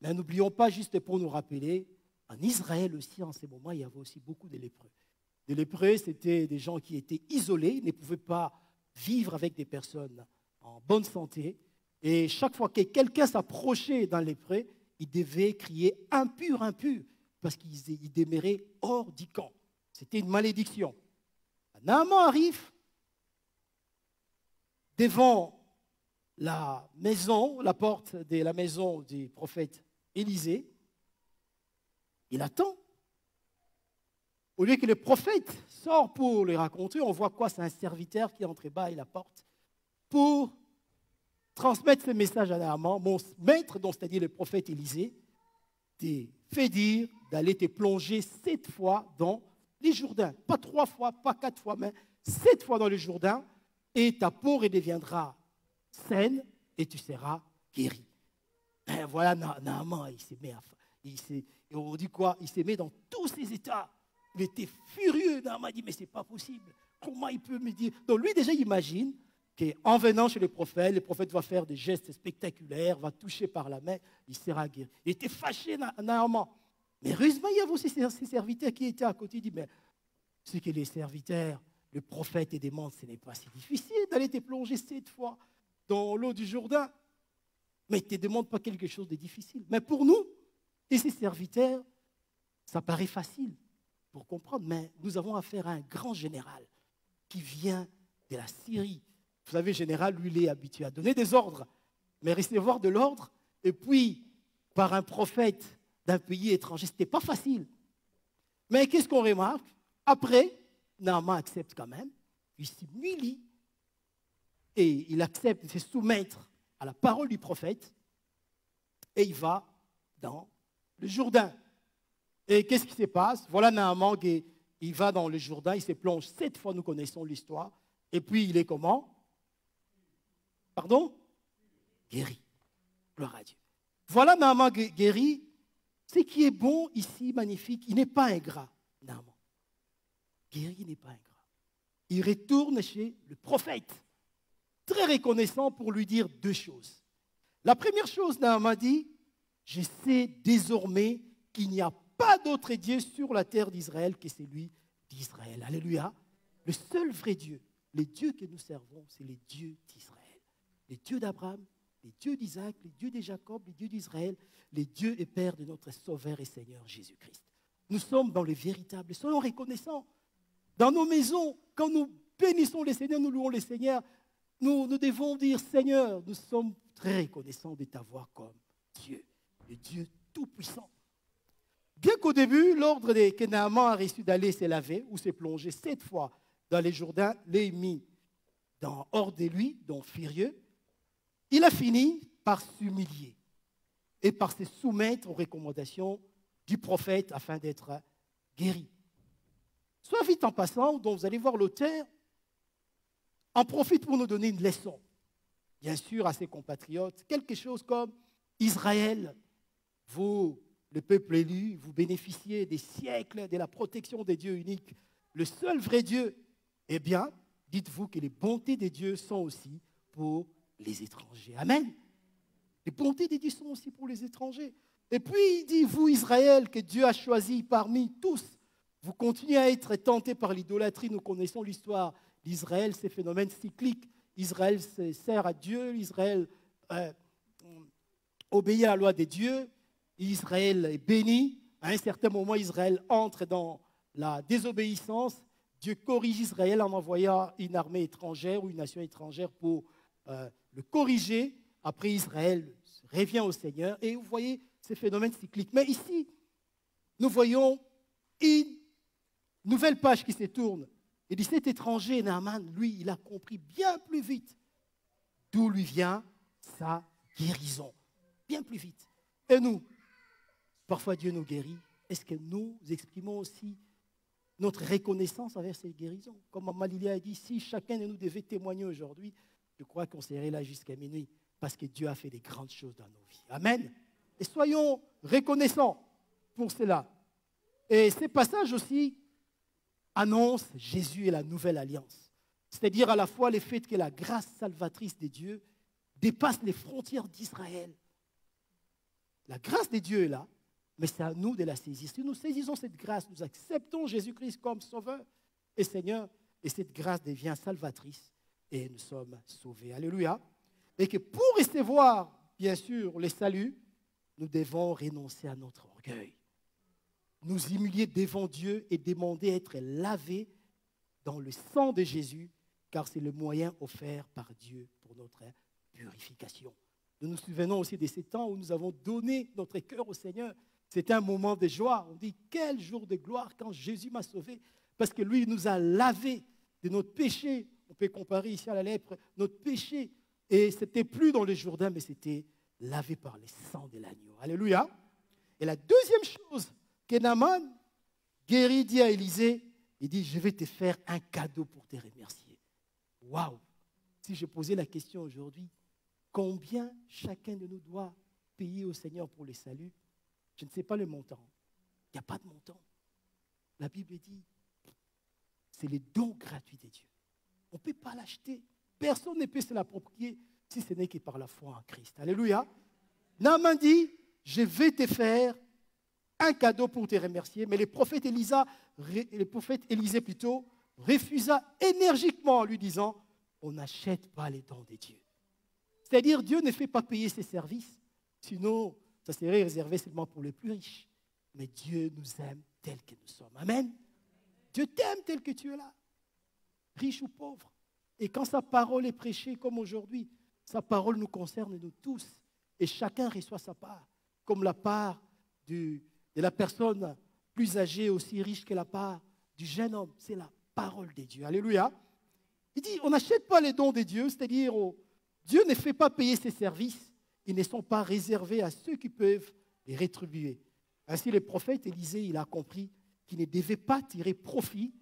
Mais n'oublions pas, juste pour nous rappeler, en Israël aussi, en ces moments, il y avait aussi beaucoup de lépreux. Les lépreux, c'était des gens qui étaient isolés, ne pouvaient pas vivre avec des personnes en bonne santé. Et chaque fois que quelqu'un s'approchait d'un lépreux, il devait crier « impur, impur », parce qu'il demeurait hors du camp. C'était une malédiction. Naaman arrive devant la maison, la porte de la maison du prophète Élisée. Il attend. Au lieu que le prophète sort pour lui raconter, on voit quoi? C'est un serviteur qui entre bas et la porte pour transmettre ce message à Naaman. Mon maître, donc c'est-à-dire le prophète Élisée, te fait dire d'aller te plonger 7 fois dans les Jourdains. Pas 3 fois, pas 4 fois, mais 7 fois dans le Jourdain, et ta peau redeviendra saine et tu seras guéri. Et voilà, Naaman, il se met on dit quoi? Il se met dans tous ses états. Il était furieux. Naaman dit, mais ce n'est pas possible. Comment il peut me dire? Donc lui, déjà, il imagine qu'en venant chez le prophète va faire des gestes spectaculaires, va toucher par la main, il sera guéri. Il était fâché, Naaman. Mais heureusement, il y avait aussi ses serviteurs qui étaient à côté. Il dit, mais ce que les serviteurs, le prophète et demande, ce n'est pas si difficile d'aller te plonger 7 fois dans l'eau du Jourdain. Mais il ne te demande pas quelque chose de difficile. Mais pour nous, et ses serviteurs, ça paraît facile pour comprendre, mais nous avons affaire à un grand général qui vient de la Syrie. Vous savez, le général, lui, il est habitué à donner des ordres, mais recevoir de l'ordre, et puis par un prophète d'un pays étranger, ce n'était pas facile. Mais qu'est-ce qu'on remarque? Après, Naaman accepte quand même, il s'humilie, et il accepte de se soumettre à la parole du prophète, et il va dans le Jourdain. Et qu'est-ce qui se passe? Voilà Naaman, il va dans le Jourdain, il se plonge 7 fois, nous connaissons l'histoire, et puis il est comment? Pardon? Guéri. Gloire à Dieu. Voilà Naaman guéri. Ce qui est bon ici, magnifique, il n'est pas ingrat, Naaman. Guéri, il n'est pas ingrat. Il retourne chez le prophète, très reconnaissant pour lui dire 2 choses. La première chose, Naaman dit, je sais désormais qu'il n'y a pas d'autre Dieu sur la terre d'Israël que celui d'Israël. Alléluia. Le seul vrai Dieu, les dieux que nous servons, c'est les dieux d'Israël. Les dieux d'Abraham, les dieux d'Isaac, les dieux de Jacob, les dieux d'Israël, les dieux et pères de notre Sauveur et Seigneur Jésus-Christ. Nous sommes dans le véritable. Soyons reconnaissants. Dans nos maisons, quand nous bénissons les Seigneurs, nous louons les Seigneurs, nous devons dire, Seigneur, nous sommes très reconnaissants de t'avoir comme Dieu, le Dieu tout-puissant. Bien qu'au début, l'ordre que Naaman a reçu d'aller se laver ou se plonger 7 fois dans les Jourdains, l'ait mis hors de lui, donc furieux, il a fini par s'humilier et par se soumettre aux recommandations du prophète afin d'être guéri. Soit vite en passant, dont vous allez voir l'auteur, en profite pour nous donner une leçon. Bien sûr, à ses compatriotes, quelque chose comme Israël, vous, le peuple élu, vous bénéficiez des siècles de la protection des dieux uniques, le seul vrai Dieu. Eh bien, dites-vous que les bontés des dieux sont aussi pour les étrangers. Amen. Les bontés des dieux sont aussi pour les étrangers. Et puis, il dit, vous, Israël, que Dieu a choisi parmi tous, vous continuez à être tentés par l'idolâtrie. Nous connaissons l'histoire d'Israël, ces phénomènes cycliques. Israël sert à Dieu, Israël obéit à la loi des dieux, Israël est béni. À un certain moment, Israël entre dans la désobéissance. Dieu corrige Israël en envoyant une armée étrangère ou une nation étrangère pour le corriger. Après, Israël revient au Seigneur. Et vous voyez ces phénomènes cycliques. Mais ici, nous voyons une nouvelle page qui se tourne. Il dit, cet étranger, Naaman, lui, il a compris bien plus vite d'où lui vient sa guérison. Bien plus vite. Et nous, parfois Dieu nous guérit. Est-ce que nous exprimons aussi notre reconnaissance envers cette guérison? Comme Maman Lilia a dit, si chacun de nous devait témoigner aujourd'hui, je crois qu'on serait là jusqu'à minuit parce que Dieu a fait des grandes choses dans nos vies. Amen. Et soyons reconnaissants pour cela. Et ces passages aussi annonce Jésus et la nouvelle alliance. C'est-à-dire à la fois le fait que la grâce salvatrice de Dieu dépasse les frontières d'Israël. La grâce de Dieu est là, mais c'est à nous de la saisir. Si nous saisissons cette grâce, nous acceptons Jésus-Christ comme Sauveur et Seigneur, et cette grâce devient salvatrice, et nous sommes sauvés. Alléluia. Et que pour recevoir, bien sûr, le salut, nous devons renoncer à notre orgueil. Nous humilier devant Dieu et demander à être lavés dans le sang de Jésus, car c'est le moyen offert par Dieu pour notre purification. Nous nous souvenons aussi de ces temps où nous avons donné notre cœur au Seigneur. C'était un moment de joie. On dit, quel jour de gloire quand Jésus m'a sauvé, parce que lui nous a lavés de notre péché. On peut comparer ici à la lèpre, notre péché. Et ce n'était plus dans le Jourdain, mais c'était lavé par le sang de l'agneau. Alléluia. Et la deuxième chose que Naaman guérit, dit à Élisée, il dit, je vais te faire un cadeau pour te remercier. Waouh! Si je posais la question aujourd'hui, combien chacun de nous doit payer au Seigneur pour le salut? Je ne sais pas le montant. Il n'y a pas de montant. La Bible dit, c'est le don gratuit de Dieu. On ne peut pas l'acheter. Personne ne peut se l'approprier si ce n'est que par la foi en Christ. Alléluia. Naaman dit, je vais te faire un cadeau pour te remercier. Mais le prophète Élisée plutôt, refusa énergiquement en lui disant, on n'achète pas les dons de Dieu. C'est-à-dire, Dieu ne fait pas payer ses services, sinon ça serait réservé seulement pour les plus riches. Mais Dieu nous aime tels que nous sommes. Amen. Dieu t'aime tel que tu es là, riche ou pauvre. Et quand sa parole est prêchée comme aujourd'hui, sa parole nous concerne nous tous. Et chacun reçoit sa part, comme la part de la personne plus âgée, aussi riche que la part du jeune homme. C'est la parole de Dieu. Alléluia. Il dit, on n'achète pas les dons de Dieu, c'est-à-dire, Dieu ne fait pas payer ses services. Ils ne sont pas réservés à ceux qui peuvent les rétribuer. Ainsi, le prophète Élisée, il a compris qu'il ne devait pas tirer profit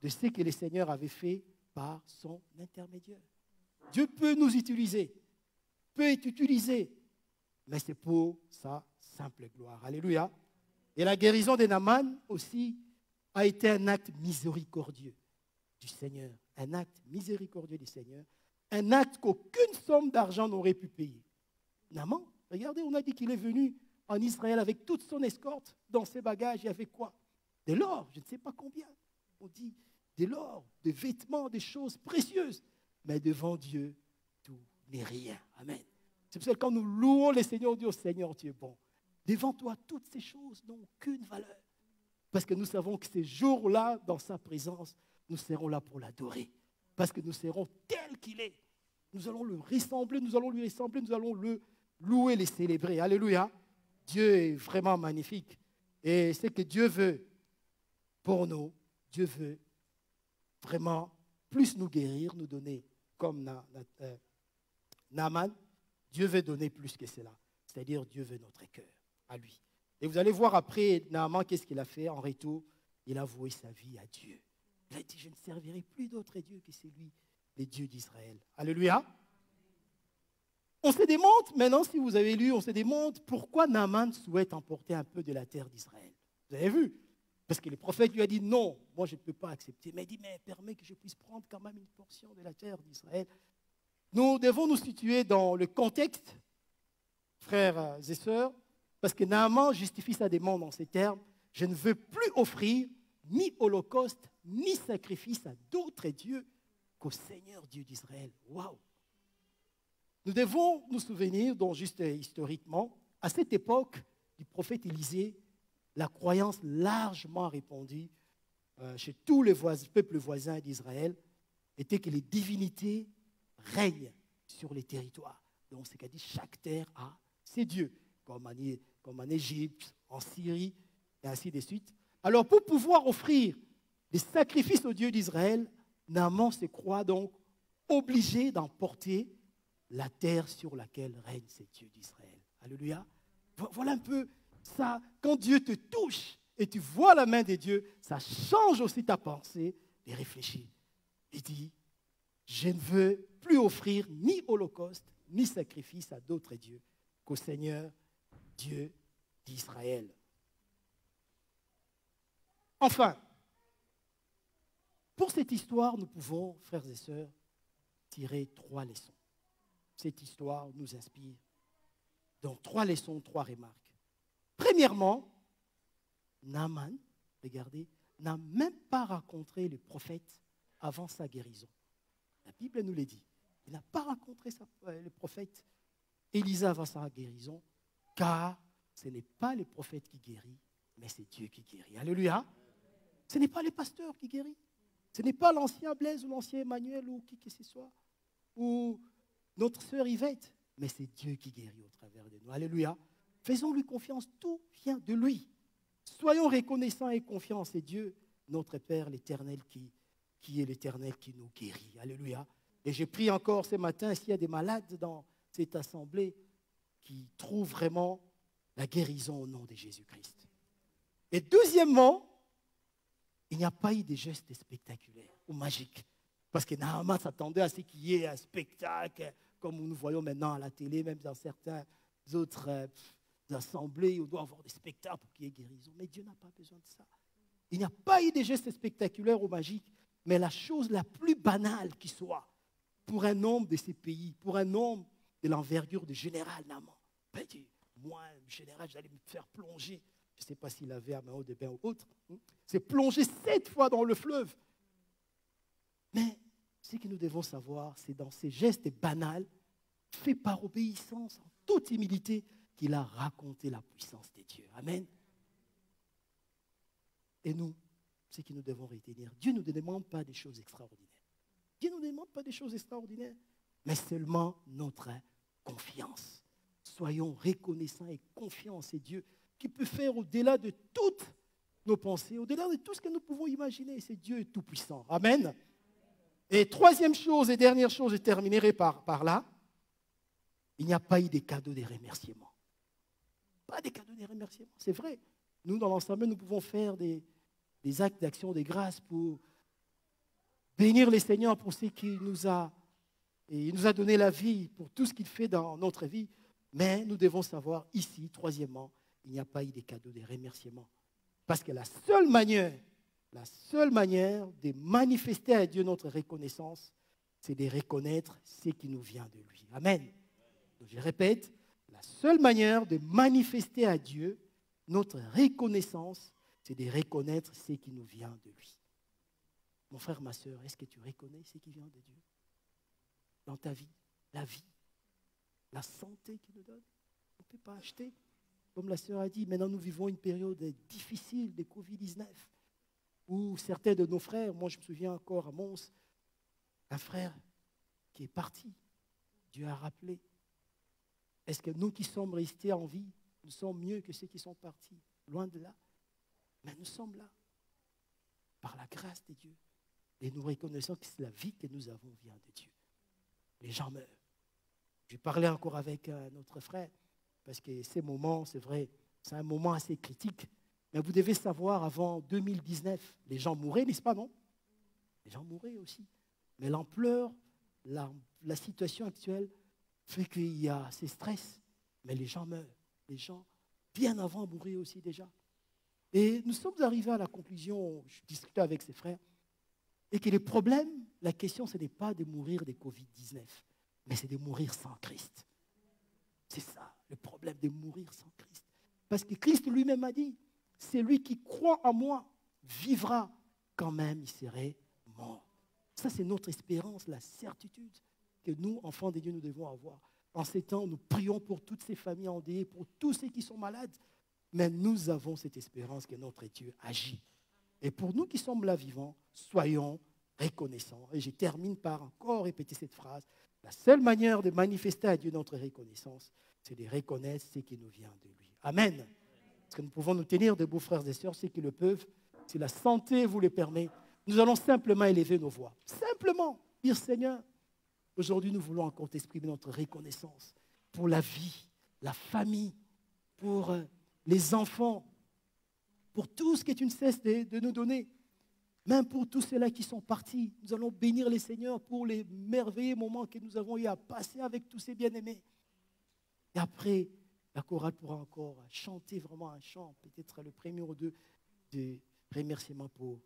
de ce que le Seigneur avait fait par son intermédiaire. Dieu peut nous utiliser, peut être utilisé, mais c'est pour sa simple gloire. Alléluia. Et la guérison de Naaman aussi a été un acte miséricordieux du Seigneur. Un acte miséricordieux du Seigneur. Un acte qu'aucune somme d'argent n'aurait pu payer. Naaman, regardez, on a dit qu'il est venu en Israël avec toute son escorte. Dans ses bagages, il y avait quoi? De l'or, je ne sais pas combien. On dit de l'or, des vêtements, des choses précieuses. Mais devant Dieu, tout n'est rien. Amen. C'est pour ça que quand nous louons le Seigneur, on dit au Seigneur, tu es bon. Devant toi, toutes ces choses n'ont aucune valeur. Parce que nous savons que ces jours-là, dans sa présence, nous serons là pour l'adorer. Parce que nous serons tels qu'il est. Nous allons le ressembler, nous allons lui ressembler, nous allons le louer, le célébrer. Alléluia. Dieu est vraiment magnifique. Et ce que Dieu veut pour nous, Dieu veut vraiment plus nous guérir, nous donner comme Naaman. Dieu veut donner plus que cela. C'est-à-dire Dieu veut notre cœur à lui. Et vous allez voir après, Naaman, qu'est-ce qu'il a fait en retour? Il a voué sa vie à Dieu. Il a dit, je ne servirai plus d'autre Dieu que celui, les dieux d'Israël. Alléluia. On se demande, maintenant, si vous avez lu, on se demande pourquoi Naaman souhaite emporter un peu de la terre d'Israël. Vous avez vu? Parce que le prophète lui a dit, non, moi je ne peux pas accepter. Mais il dit, mais permets que je puisse prendre quand même une portion de la terre d'Israël. Nous devons nous situer dans le contexte, frères et sœurs, parce que Naaman justifie sa demande en ces termes. Je ne veux plus offrir ni holocauste, ni sacrifice à d'autres dieux qu'au Seigneur Dieu d'Israël. Waouh! Nous devons nous souvenir, donc juste historiquement, à cette époque du prophète Élisée, la croyance largement répandue chez tous les peuples voisins d'Israël était que les divinités règnent sur les territoires. Donc, c'est qu'à dire chaque terre a ses dieux, comme en Égypte, en Syrie, et ainsi de suite. Alors, pour pouvoir offrir des sacrifices aux dieux d'Israël, Naaman se croit donc obligé d'emporter la terre sur laquelle règnent ces dieux d'Israël. Alléluia. Voilà un peu ça. Quand Dieu te touche et tu vois la main de Dieu, ça change aussi ta pensée et réfléchir. Il dit, je ne veux plus offrir ni holocauste, ni sacrifice à d'autres dieux qu'au Seigneur, Dieu d'Israël. Enfin, pour cette histoire, nous pouvons, frères et sœurs, tirer 3 leçons. Cette histoire nous inspire. Donc 3 leçons, 3 remarques. Premièrement, Naaman, regardez, n'a même pas rencontré le prophète avant sa guérison. La Bible nous le dit. Il n'a pas rencontré le prophète Élisa avant sa guérison, car ce n'est pas le prophète qui guérit, mais c'est Dieu qui guérit. Alléluia. Ce n'est pas le pasteur qui guérit. Ce n'est pas l'ancien Blaise ou l'ancien Emmanuel ou qui que ce soit, ou notre sœur Yvette, mais c'est Dieu qui guérit au travers de nous. Alléluia. Faisons-lui confiance, tout vient de lui. Soyons reconnaissants et confiants, c'est Dieu, notre Père, l'Éternel, qui est l'Éternel qui nous guérit. Alléluia. Et j'ai pris encore ce matin, s'il y a des malades dans cette assemblée qui trouvent vraiment la guérison au nom de Jésus-Christ. Et deuxièmement, il n'y a pas eu de gestes spectaculaires ou magiques. Parce que Naaman s'attendait à ce qu'il y ait un spectacle, comme nous voyons maintenant à la télé, même dans certaines autres assemblées, où on doit avoir des spectacles pour qu'il y ait guérison. Mais Dieu n'a pas besoin de ça. Il n'y a pas eu de gestes spectaculaires ou magiques, mais la chose la plus banale qui soit, pour un homme de ces pays, pour un homme de l'envergure de général Naaman. Ben, moi, général, j'allais me faire plonger. Je ne sais pas s'il avait un maillot de bain ou autre. C'est plonger 7 fois dans le fleuve. Mais ce que nous devons savoir, c'est dans ces gestes banals, faits par obéissance, en toute humilité, qu'il a raconté la puissance de Dieu. Amen. Et nous, ce que nous devons retenir, Dieu ne nous demande pas des choses extraordinaires. Dieu ne nous demande pas des choses extraordinaires, mais seulement notre confiance. Soyons reconnaissants et confiants en ces dieux qui peut faire au-delà de toutes nos pensées, au-delà de tout ce que nous pouvons imaginer. C'est Dieu tout-puissant. Amen. Et troisième chose et dernière chose, je terminerai par là. Il n'y a pas eu de cadeaux de remerciement. Pas de cadeaux de remerciement, c'est vrai. Nous, dans l'ensemble, nous pouvons faire des actes d'action de grâce pour bénir le Seigneur pour ce qu'il nous a, et il nous a donné la vie, pour tout ce qu'il fait dans notre vie. Mais nous devons savoir ici, troisièmement, il n'y a pas eu de cadeaux de remerciement. Parce que la seule manière de manifester à Dieu notre reconnaissance, c'est de reconnaître ce qui nous vient de lui. Amen. Donc, je répète, la seule manière de manifester à Dieu notre reconnaissance, c'est de reconnaître ce qui nous vient de lui. Mon frère, ma soeur, est-ce que tu reconnais ce qui vient de Dieu dans ta vie, la santé qu'il nous donne? On ne peut pas acheter. Comme la sœur a dit, maintenant nous vivons une période difficile de Covid-19, où certains de nos frères, moi je me souviens encore à Mons, un frère qui est parti, Dieu a rappelé. Est-ce que nous qui sommes restés en vie, nous sommes mieux que ceux qui sont partis? Loin de là. Mais nous sommes là, par la grâce de Dieu. Et nous reconnaissons que la vie que nous avons vient de Dieu. Les gens meurent. J'ai parlé encore avec notre frère, parce que ces moments, c'est vrai, c'est un moment assez critique. Mais vous devez savoir, avant 2019, les gens mouraient, n'est-ce pas, non? Les gens mouraient aussi. Mais l'ampleur, la situation actuelle fait qu'il y a ces stress, mais les gens meurent. Les gens, bien avant, mouraient aussi déjà. Et nous sommes arrivés à la conclusion, je discutais avec ses frères, et que le problème, la question, ce n'est pas de mourir de Covid-19, mais c'est de mourir sans Christ. C'est ça, le problème de mourir sans Christ. Parce que Christ lui-même a dit, celui qui croit en moi vivra quand même, il serait mort. Ça, c'est notre espérance, la certitude que nous, enfants de Dieu, nous devons avoir. En ces temps, nous prions pour toutes ces familles endeuillées, pour tous ceux qui sont malades. Mais nous avons cette espérance que notre Dieu agit. Et pour nous qui sommes là vivants, soyons reconnaissants. Et je termine par encore répéter cette phrase. La seule manière de manifester à Dieu notre reconnaissance, c'est de reconnaître ce qui nous vient de lui. Amen. Parce que nous pouvons nous tenir debout, frères et sœurs, ceux qui le peuvent. Si la santé vous le permet, nous allons simplement élever nos voix. Simplement dire, Seigneur, aujourd'hui nous voulons encore exprimer notre reconnaissance pour la vie, la famille, pour les enfants, pour tout ce que tu ne cesses de nous donner. Même pour tous ceux-là qui sont partis, nous allons bénir les Seigneurs pour les merveilleux moments que nous avons eu à passer avec tous ces bien-aimés. Et après, la chorale pourra encore chanter vraiment un chant, peut-être le premier ou deux de remerciements pour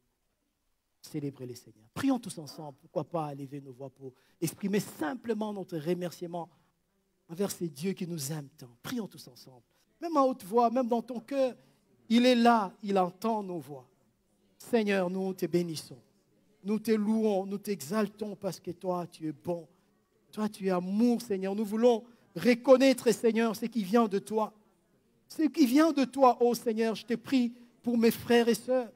célébrer les Seigneurs. Prions tous ensemble, pourquoi pas lever nos voix pour exprimer simplement notre remerciement envers ces dieux qui nous aiment tant. Prions tous ensemble. Même à haute voix, même dans ton cœur, il est là, il entend nos voix. Seigneur, nous te bénissons. Nous te louons, nous t'exaltons parce que toi, tu es bon. Toi, tu es amour, Seigneur. Nous voulons reconnaître, Seigneur, ce qui vient de toi. Ce qui vient de toi, oh Seigneur, je te prie pour mes frères et sœurs,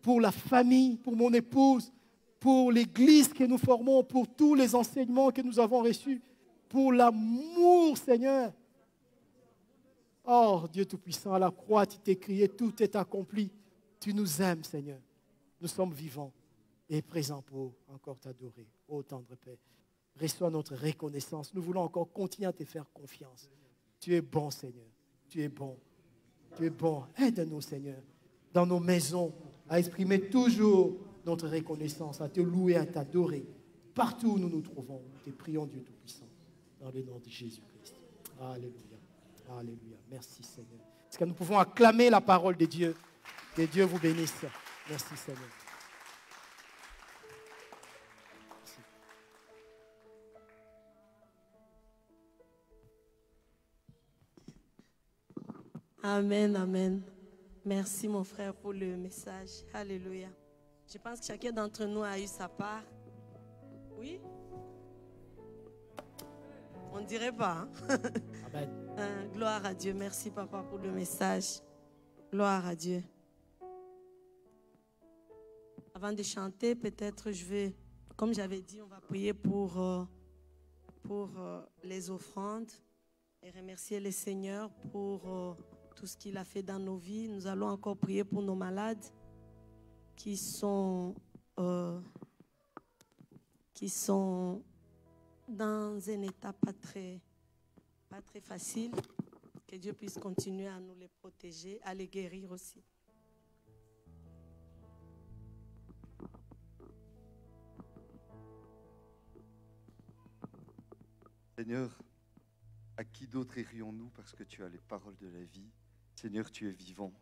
pour la famille, pour mon épouse, pour l'église que nous formons, pour tous les enseignements que nous avons reçus, pour l'amour, Seigneur. Oh, Dieu Tout-Puissant, à la croix, tu t'es crié, tout est accompli. Tu nous aimes, Seigneur. Nous sommes vivants et présents pour encore t'adorer. Ô tendre Père, reçois notre reconnaissance. Nous voulons encore continuer à te faire confiance. Tu es bon, Seigneur. Tu es bon. Tu es bon. Aide-nous, Seigneur, dans nos maisons, à exprimer toujours notre reconnaissance, à te louer, à t'adorer. Partout où nous nous trouvons, nous te prions, Dieu Tout-Puissant, dans le nom de Jésus-Christ. Alléluia. Alléluia. Merci, Seigneur. Est-ce que nous pouvons acclamer la parole de Dieu? Que Dieu vous bénisse. Merci, Seigneur. Merci. Amen, amen. Merci, mon frère, pour le message. Alléluia. Je pense que chacun d'entre nous a eu sa part. Oui? On ne dirait pas. Hein? Amen. Gloire à Dieu. Merci, papa, pour le message. Gloire à Dieu. Avant de chanter, peut-être je vais, comme j'avais dit, on va prier pour les offrandes et remercier le Seigneur pour tout ce qu'il a fait dans nos vies. Nous allons encore prier pour nos malades qui sont dans un état pas très facile. Que Dieu puisse continuer à nous les protéger, à les guérir aussi. Seigneur, à qui d'autre irions-nous parce que tu as les paroles de la vie? Seigneur, tu es vivant.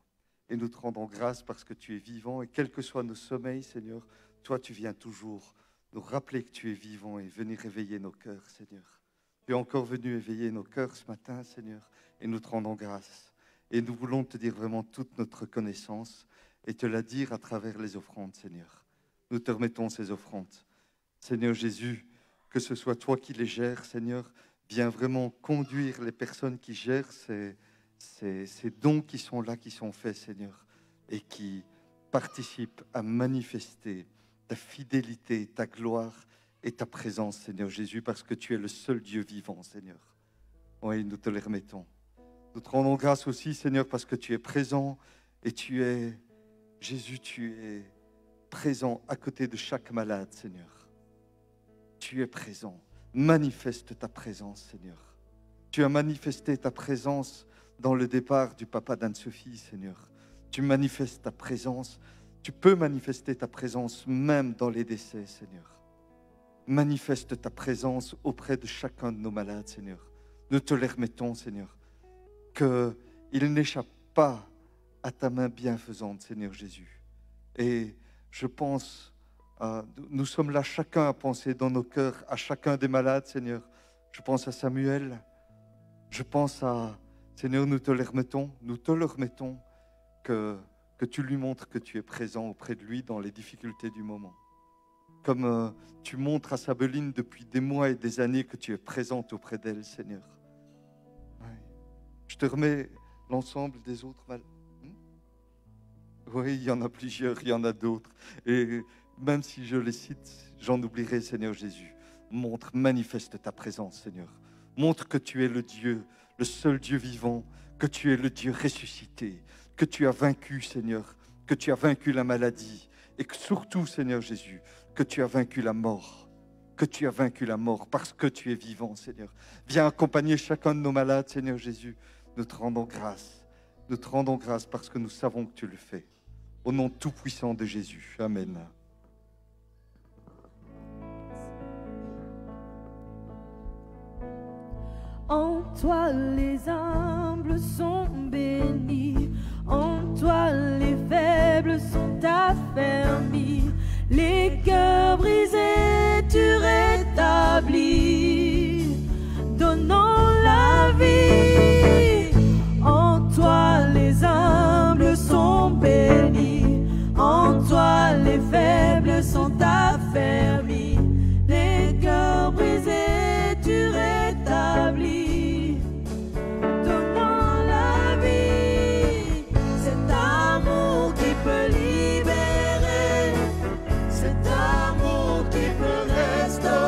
Et nous te rendons grâce parce que tu es vivant. Et quels que soient nos sommeils, Seigneur, toi, tu viens toujours nous rappeler que tu es vivant et venir éveiller nos cœurs, Seigneur. Tu es encore venu éveiller nos cœurs ce matin, Seigneur, et nous te rendons grâce. Et nous voulons te dire vraiment toute notre reconnaissance et te la dire à travers les offrandes, Seigneur. Nous te remettons ces offrandes. Seigneur Jésus, que ce soit toi qui les gères, Seigneur, viens vraiment conduire les personnes qui gèrent ces dons qui sont là, qui sont faits, Seigneur, et qui participent à manifester ta fidélité, ta gloire et ta présence, Seigneur Jésus, parce que tu es le seul Dieu vivant, Seigneur. Oui, nous te les remettons. Nous te rendons grâce aussi, Seigneur, parce que tu es présent et Jésus, tu es présent à côté de chaque malade, Seigneur. Tu es présent. Manifeste ta présence, Seigneur. Tu as manifesté ta présence dans le départ du papa d'Anne-Sophie, Seigneur. Tu manifestes ta présence. Tu peux manifester ta présence même dans les décès, Seigneur. Manifeste ta présence auprès de chacun de nos malades, Seigneur. Nous te les remettons, Seigneur. Qu'ils n'échappent pas à ta main bienfaisante, Seigneur Jésus. Et je pense, nous sommes là chacun à penser dans nos cœurs à chacun des malades, Seigneur. Je pense à Samuel. Je pense à, Seigneur, nous te le remettons, que tu lui montres que tu es présent auprès de lui dans les difficultés du moment. Comme tu montres à Sabeline depuis des mois et des années que tu es présente auprès d'elle, Seigneur. Ouais. Je te remets l'ensemble des autres malades. Oui, il y en a plusieurs, il y en a d'autres. Et même si je les cite, j'en oublierai, Seigneur Jésus. Montre, manifeste ta présence, Seigneur. Montre que tu es le Dieu, le seul Dieu vivant, que tu es le Dieu ressuscité, que tu as vaincu, Seigneur, que tu as vaincu la maladie et que surtout, Seigneur Jésus, que tu as vaincu la mort, parce que tu es vivant, Seigneur. Viens accompagner chacun de nos malades, Seigneur Jésus. Nous te rendons grâce. Nous te rendons grâce parce que nous savons que tu le fais. Au nom tout-puissant de Jésus. Amen. En toi les humbles sont bénis, en toi les faibles sont affermis, les cœurs brisés tu rétablis, donnant la vie. En toi les humbles sont bénis, en toi les faibles sont affermis, les cœurs brisés tu rétablis. Cet amour qui peut libérer, cet amour qui peut restaurer.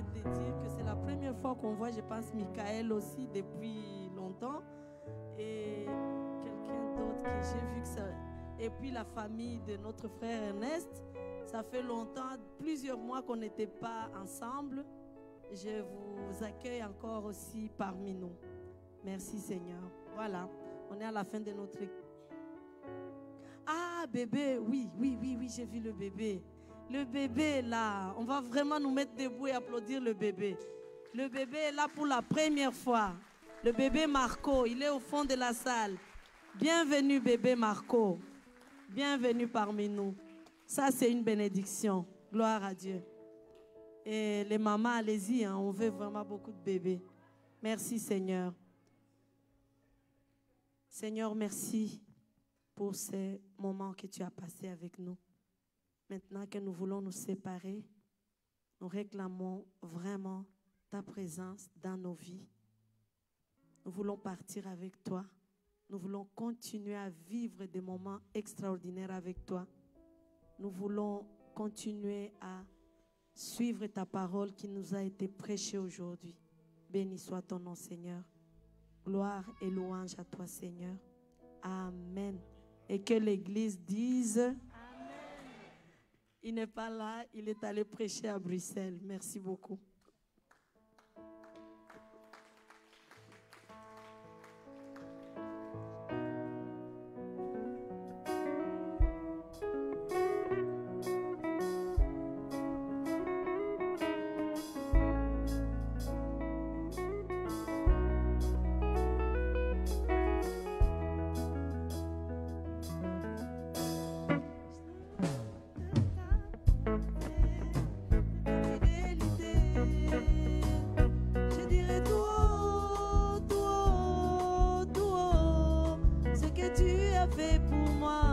peut-être de dire que c'est la première fois qu'on voit, je pense, Michael aussi depuis longtemps. Et quelqu'un d'autre que j'ai vu que ça... Et puis la famille de notre frère Ernest. Ça fait longtemps, plusieurs mois qu'on n'était pas ensemble. Je vous accueille encore aussi parmi nous. Merci Seigneur. Voilà, on est à la fin de notre... Ah, bébé, oui, j'ai vu le bébé. Le bébé là, on va vraiment nous mettre debout et applaudir le bébé. Le bébé est là pour la première fois. Le bébé Marco, il est au fond de la salle. Bienvenue bébé Marco. Bienvenue parmi nous. Ça, c'est une bénédiction. Gloire à Dieu. Et les mamans, allez-y, hein, on veut vraiment beaucoup de bébés. Merci, Seigneur. Seigneur, merci pour ces moments que tu as passés avec nous. Maintenant que nous voulons nous séparer, nous réclamons vraiment ta présence dans nos vies. Nous voulons partir avec toi. Nous voulons continuer à vivre des moments extraordinaires avec toi. Nous voulons continuer à suivre ta parole qui nous a été prêchée aujourd'hui. Béni soit ton nom, Seigneur. Gloire et louange à toi, Seigneur. Amen. Et que l'Église dise... Amen. Il n'est pas là, il est allé prêcher à Bruxelles. Merci beaucoup. Fait pour moi.